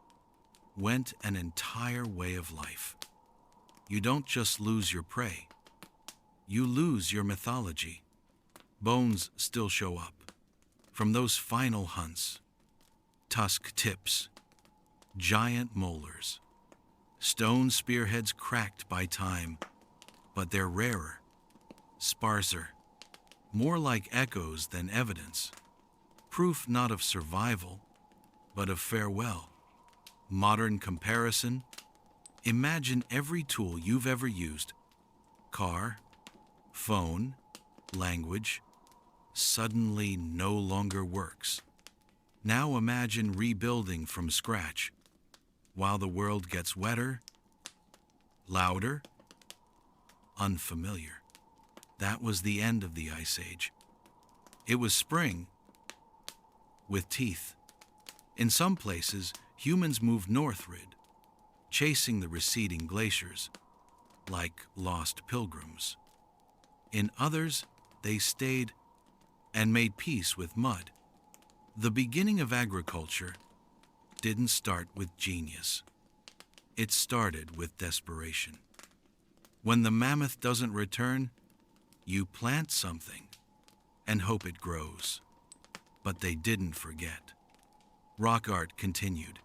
went an entire way of life. You don't just lose your prey. You lose your mythology. Bones still show up. From those final hunts. Tusk tips. Giant molars. Stone spearheads cracked by time. But they're rarer. Sparser. More like echoes than evidence. Proof not of survival, but of farewell. Modern comparison. Imagine every tool you've ever used. Car, phone, language, suddenly no longer works. Now imagine rebuilding from scratch, while the world gets wetter, louder, unfamiliar. That was the end of the Ice Age. It was spring, with teeth. In some places, humans moved northward, chasing the receding glaciers, like lost pilgrims. In others, they stayed and made peace with mud. The beginning of agriculture didn't start with genius. It started with desperation. When the mammoth doesn't return, you plant something and hope it grows. But they didn't forget. Rock art continued.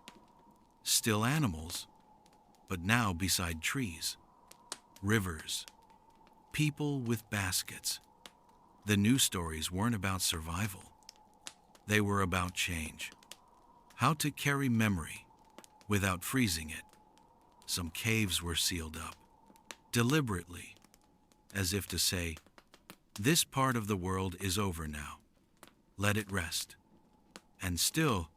Still animals, but now beside trees, rivers, people with baskets. The new stories weren't about survival. They were about change. How to carry memory without freezing it. Some caves were sealed up, deliberately, as if to say, this part of the world is over now. Let it rest. And still,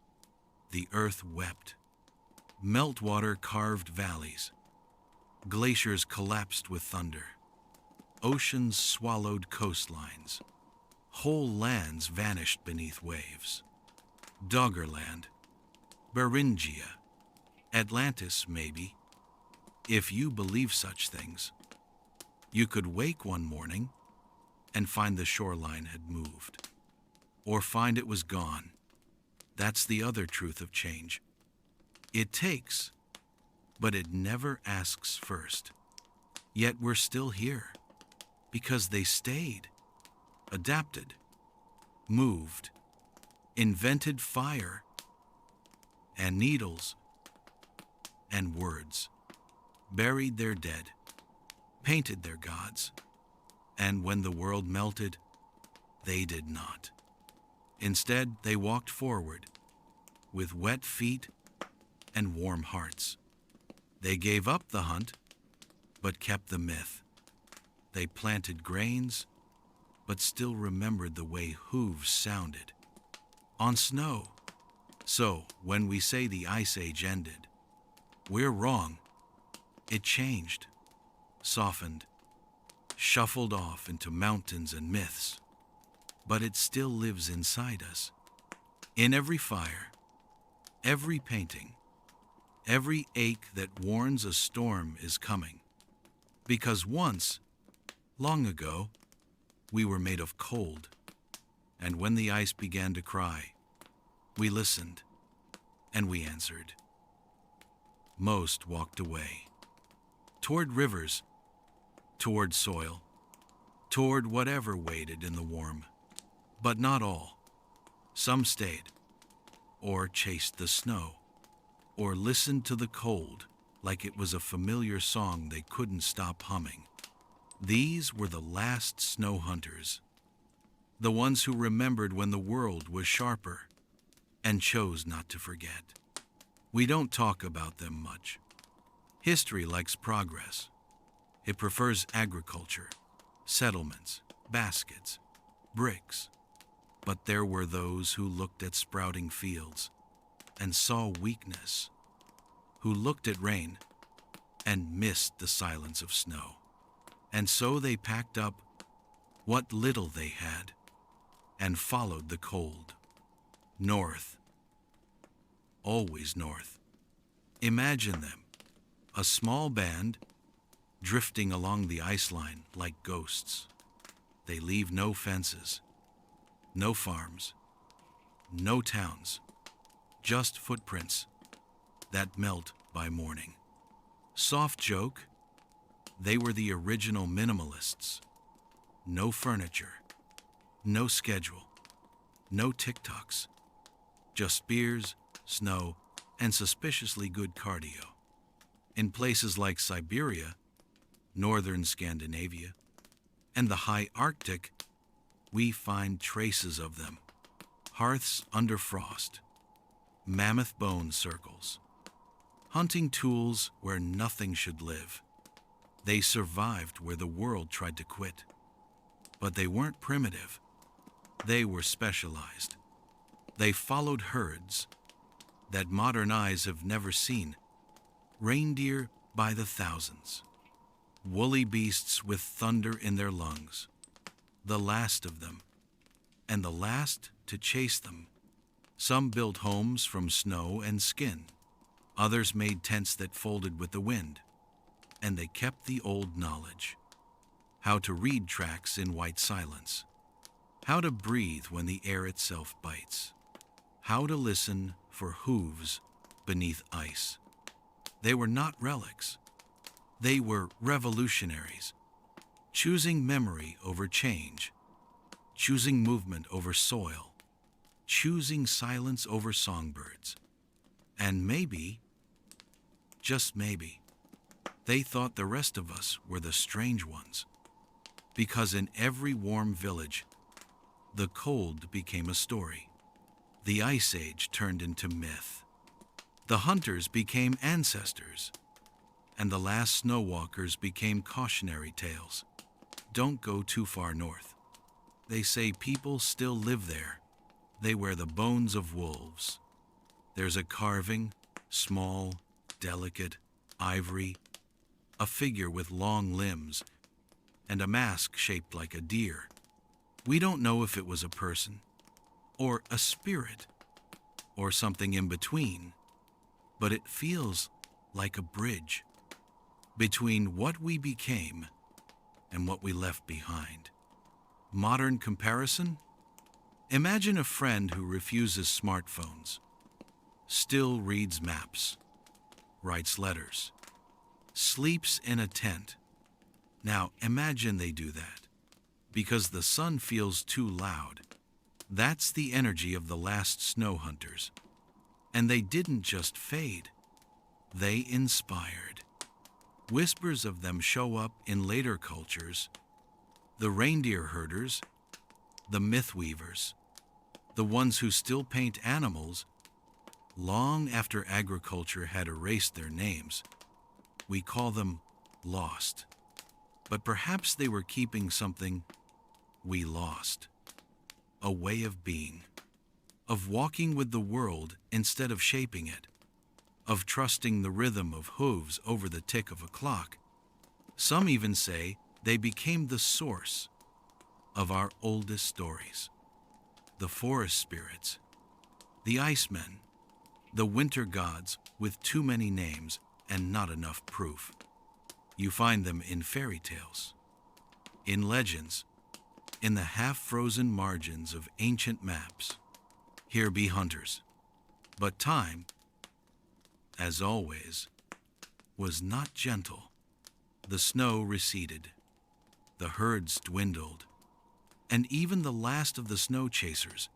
the earth wept. Meltwater carved valleys. Glaciers collapsed with thunder. Oceans swallowed coastlines. Whole lands vanished beneath waves. Doggerland, Beringia, Atlantis maybe, if you believe such things. You could wake one morning and find the shoreline had moved, or find it was gone. That's the other truth of change. It takes, but it never asks first. Yet we're still here, because they stayed, adapted, moved, invented fire, and needles, and words, buried their dead, painted their gods, and when the world melted, they did not. Instead, they walked forward, with wet feet and warm hearts. They gave up the hunt, but kept the myth. They planted grains, but still remembered the way hooves sounded on snow. So, when we say the Ice Age ended, we're wrong. It changed, softened, shuffled off into mountains and myths, but it still lives inside us. In every fire, every painting, every ache that warns a storm is coming. Because once, long ago, we were made of cold, and when the ice began to cry, we listened, and we answered. Most walked away, toward rivers, toward soil, toward whatever waited in the warm. But not all. Some stayed, or chased the snow, or listened to the cold like it was a familiar song they couldn't stop humming. These were the last snow hunters, the ones who remembered when the world was sharper and chose not to forget. We don't talk about them much. History likes progress. It prefers agriculture, settlements, baskets, bricks. But there were those who looked at sprouting fields and saw weakness, who looked at rain and missed the silence of snow. And so they packed up what little they had and followed the cold. North. Always north. Imagine them, a small band drifting along the ice line like ghosts. They leave no fences, no farms, no towns, just footprints that melt by morning. Soft joke, they were the original minimalists. No furniture, no schedule, no TikToks, just spears, snow, and suspiciously good cardio. In places like Siberia, northern Scandinavia, and the high Arctic, we find traces of them. Hearths under frost, mammoth bone circles, hunting tools where nothing should live. They survived where the world tried to quit. But they weren't primitive. They were specialized. They followed herds that modern eyes have never seen. Reindeer by the thousands. Woolly beasts with thunder in their lungs. The last of them, and the last to chase them. Some built homes from snow and skin. Others made tents that folded with the wind. And they kept the old knowledge. How to read tracks in white silence. How to breathe when the air itself bites. How to listen for hooves beneath ice. They were not relics. They were revolutionaries, choosing memory over change, choosing movement over soil, choosing silence over songbirds. And maybe, just maybe, they thought the rest of us were the strange ones. Because in every warm village, the cold became a story. The Ice Age turned into myth. The hunters became ancestors, and the last snow walkers became cautionary tales. Don't go too far north. They say people still live there. They wear the bones of wolves. There's a carving, small, delicate, ivory, a figure with long limbs, and a mask shaped like a deer. We don't know if it was a person, or a spirit, or something in between, but it feels like a bridge between what we became and what we left behind. Modern comparison? Imagine a friend who refuses smartphones, still reads maps, writes letters, sleeps in a tent. Now imagine they do that because the sun feels too loud. That's the energy of the last snow hunters. And they didn't just fade, they inspired. Whispers of them show up in later cultures: the reindeer herders, the myth weavers, the ones who still paint animals long after agriculture had erased their names. We call them lost. But perhaps they were keeping something we lost: a way of being, of walking with the world instead of shaping it, of trusting the rhythm of hooves over the tick of a clock. Some even say they became the source of our oldest stories: the forest spirits, the icemen, the winter gods with too many names and not enough proof. You find them in fairy tales, in legends, in the half-frozen margins of ancient maps. Here be hunters. But time, as always, was not gentle. The snow receded, the herds dwindled, and even the last of the snow chasers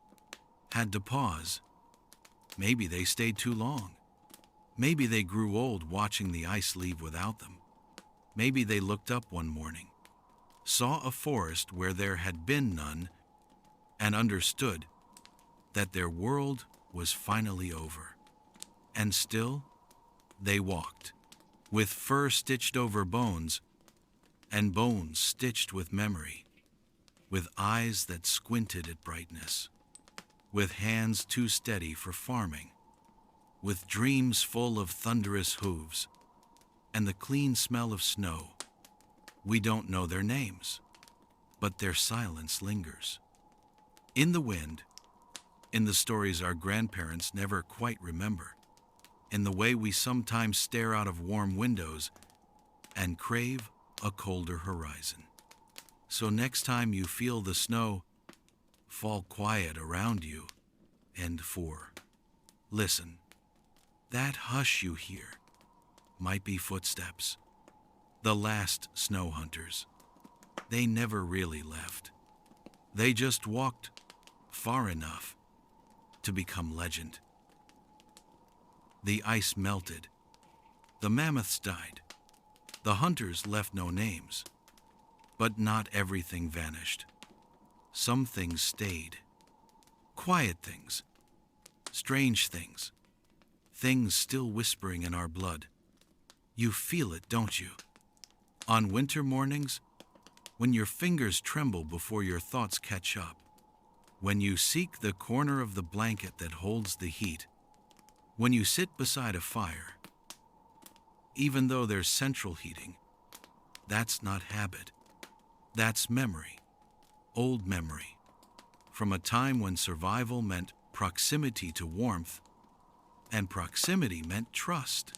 had to pause. Maybe they stayed too long. Maybe they grew old watching the ice leave without them. Maybe they looked up one morning, saw a forest where there had been none, and understood that their world was finally over. And still, they walked, with fur stitched over bones, and bones stitched with memory, with eyes that squinted at brightness, with hands too steady for farming, with dreams full of thunderous hooves, and the clean smell of snow. We don't know their names, but their silence lingers. In the wind, in the stories our grandparents never quite remember, in the way we sometimes stare out of warm windows and crave a colder horizon. So next time you feel the snow fall quiet around you, listen. That hush you hear might be footsteps. The last snow hunters. They never really left. They just walked far enough to become legend. The ice melted. The mammoths died. The hunters left no names. But not everything vanished. Some things stayed. Quiet things. Strange things. Things still whispering in our blood. You feel it, don't you? On winter mornings, when your fingers tremble before your thoughts catch up, when you seek the corner of the blanket that holds the heat, when you sit beside a fire, even though there's central heating, that's not habit. That's memory, old memory, from a time when survival meant proximity to warmth, and proximity meant trust.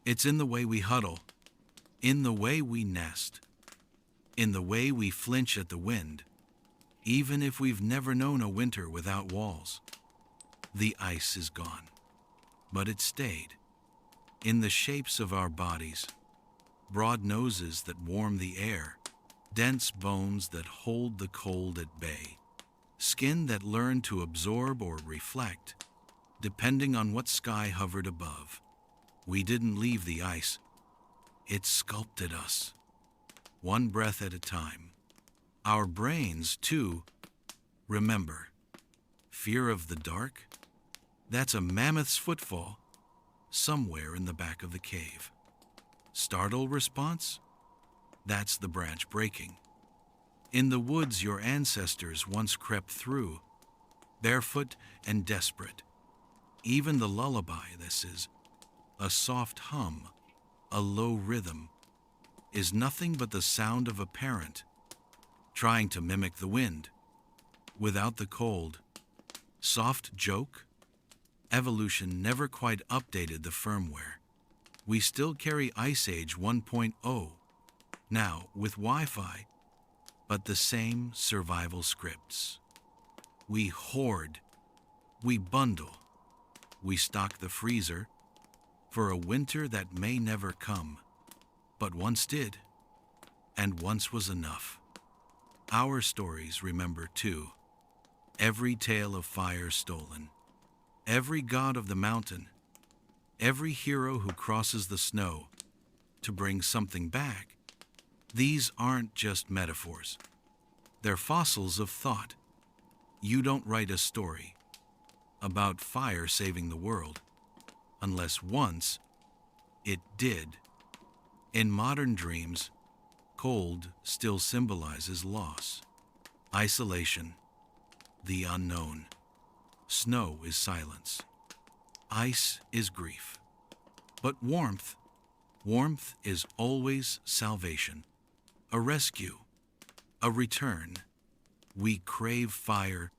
It's in the way we huddle, in the way we nest, in the way we flinch at the wind, even if we've never known a winter without walls. The ice is gone, but it stayed. in the shapes of our bodies, broad noses that warm the air, dense bones that hold the cold at bay, skin that learned to absorb or reflect, depending on what sky hovered above. We didn't leave the ice. It sculpted us, one breath at a time. Our brains, too, remember. Fear of the dark? That's a mammoth's footfall somewhere in the back of the cave. Startle response? That's the branch breaking. In the woods your ancestors once crept through, barefoot and desperate. Even the lullaby, this is a soft hum, a low rhythm, is nothing but the sound of a parent trying to mimic the wind. Without the cold, soft joke? Evolution never quite updated the firmware. We still carry Ice Age 1.0 now with Wi-Fi, but the same survival scripts. We hoard, we bundle, we stock the freezer for a winter that may never come, but once did, and once was enough. Our stories remember too. Every tale of fire stolen, every god of the mountain, every hero who crosses the snow to bring something back. These aren't just metaphors. They're fossils of thought. You don't write a story about fire saving the world unless once it did. In modern dreams, cold still symbolizes loss, isolation, the unknown. Snow is silence. Ice is grief. But warmth is always salvation, a rescue, a return. We crave fire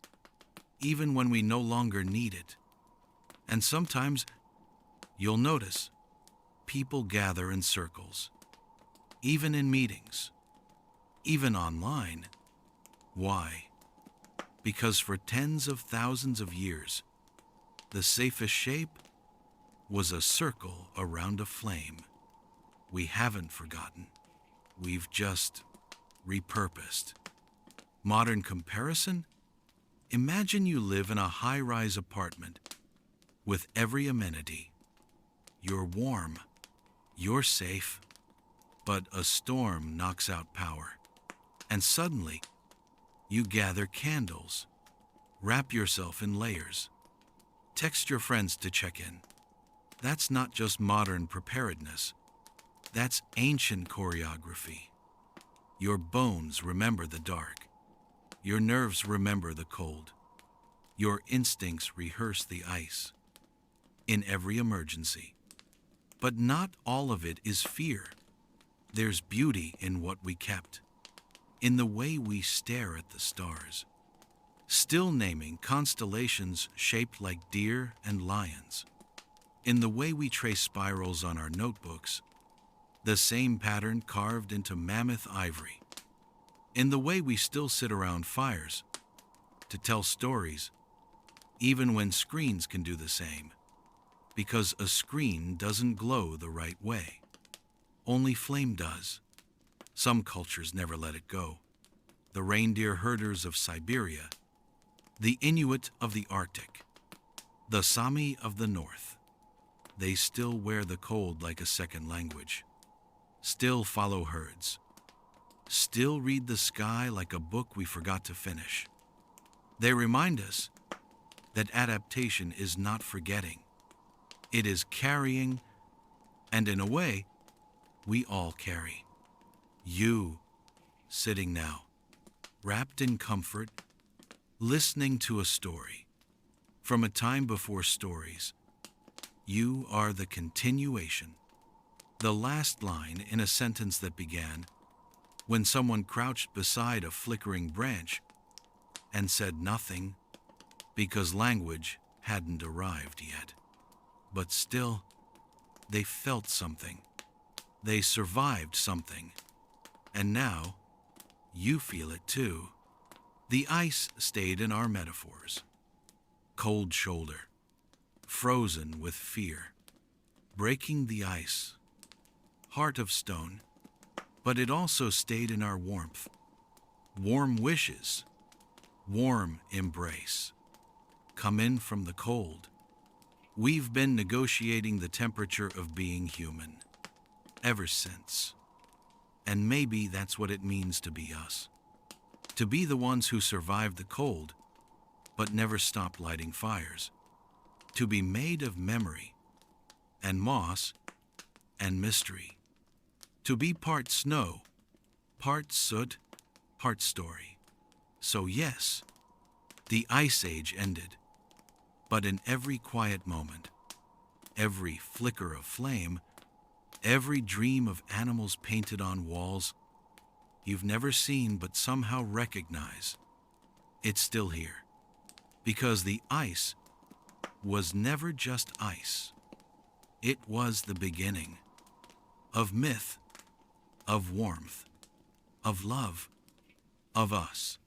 even when we no longer need it. And sometimes, you'll notice, people gather in circles, even in meetings, even online. Why? Because for tens of thousands of years, the safest shape was a circle around a flame. We haven't forgotten. We've just repurposed. Modern comparison? Imagine you live in a high-rise apartment with every amenity. You're warm, you're safe, but a storm knocks out power. And suddenly, you gather candles, wrap yourself in layers, text your friends to check in. That's not just modern preparedness. That's ancient choreography. Your bones remember the dark. Your nerves remember the cold. Your instincts rehearse the ice in every emergency. But not all of it is fear. There's beauty in what we kept, in the way we stare at the stars, still naming constellations shaped like deer and lions, in the way we trace spirals on our notebooks, the same pattern carved into mammoth ivory, in the way we still sit around fires to tell stories, even when screens can do the same, because a screen doesn't glow the right way. Only flame does. Some cultures never let it go. The reindeer herders of Siberia, the Inuit of the Arctic, the Sami of the North. They still wear the cold like a second language, still follow herds, still read the sky like a book we forgot to finish. They remind us that adaptation is not forgetting. It is carrying, and in a way, we all carry. You, sitting now, wrapped in comfort, listening to a story from a time before stories. You are the continuation, the last line in a sentence that began when someone crouched beside a flickering branch and said nothing because language hadn't arrived yet. But still, they felt something. They survived something. And now, you feel it too. The ice stayed in our metaphors. Cold shoulder, frozen with fear. breaking the ice, heart of stone, but it also stayed in our warmth, warm wishes, warm embrace. Come in from the cold. We've been negotiating the temperature of being human ever since. And maybe that's what it means to be us. To be the ones who survived the cold, but never stopped lighting fires. To be made of memory, and moss, and mystery. To be part snow, part soot, part story. So yes, the Ice Age ended. But in every quiet moment, every flicker of flame, every dream of animals painted on walls you've never seen but somehow recognize, it's still here. Because the ice was never just ice. It was the beginning of myth, of warmth, of love, of us.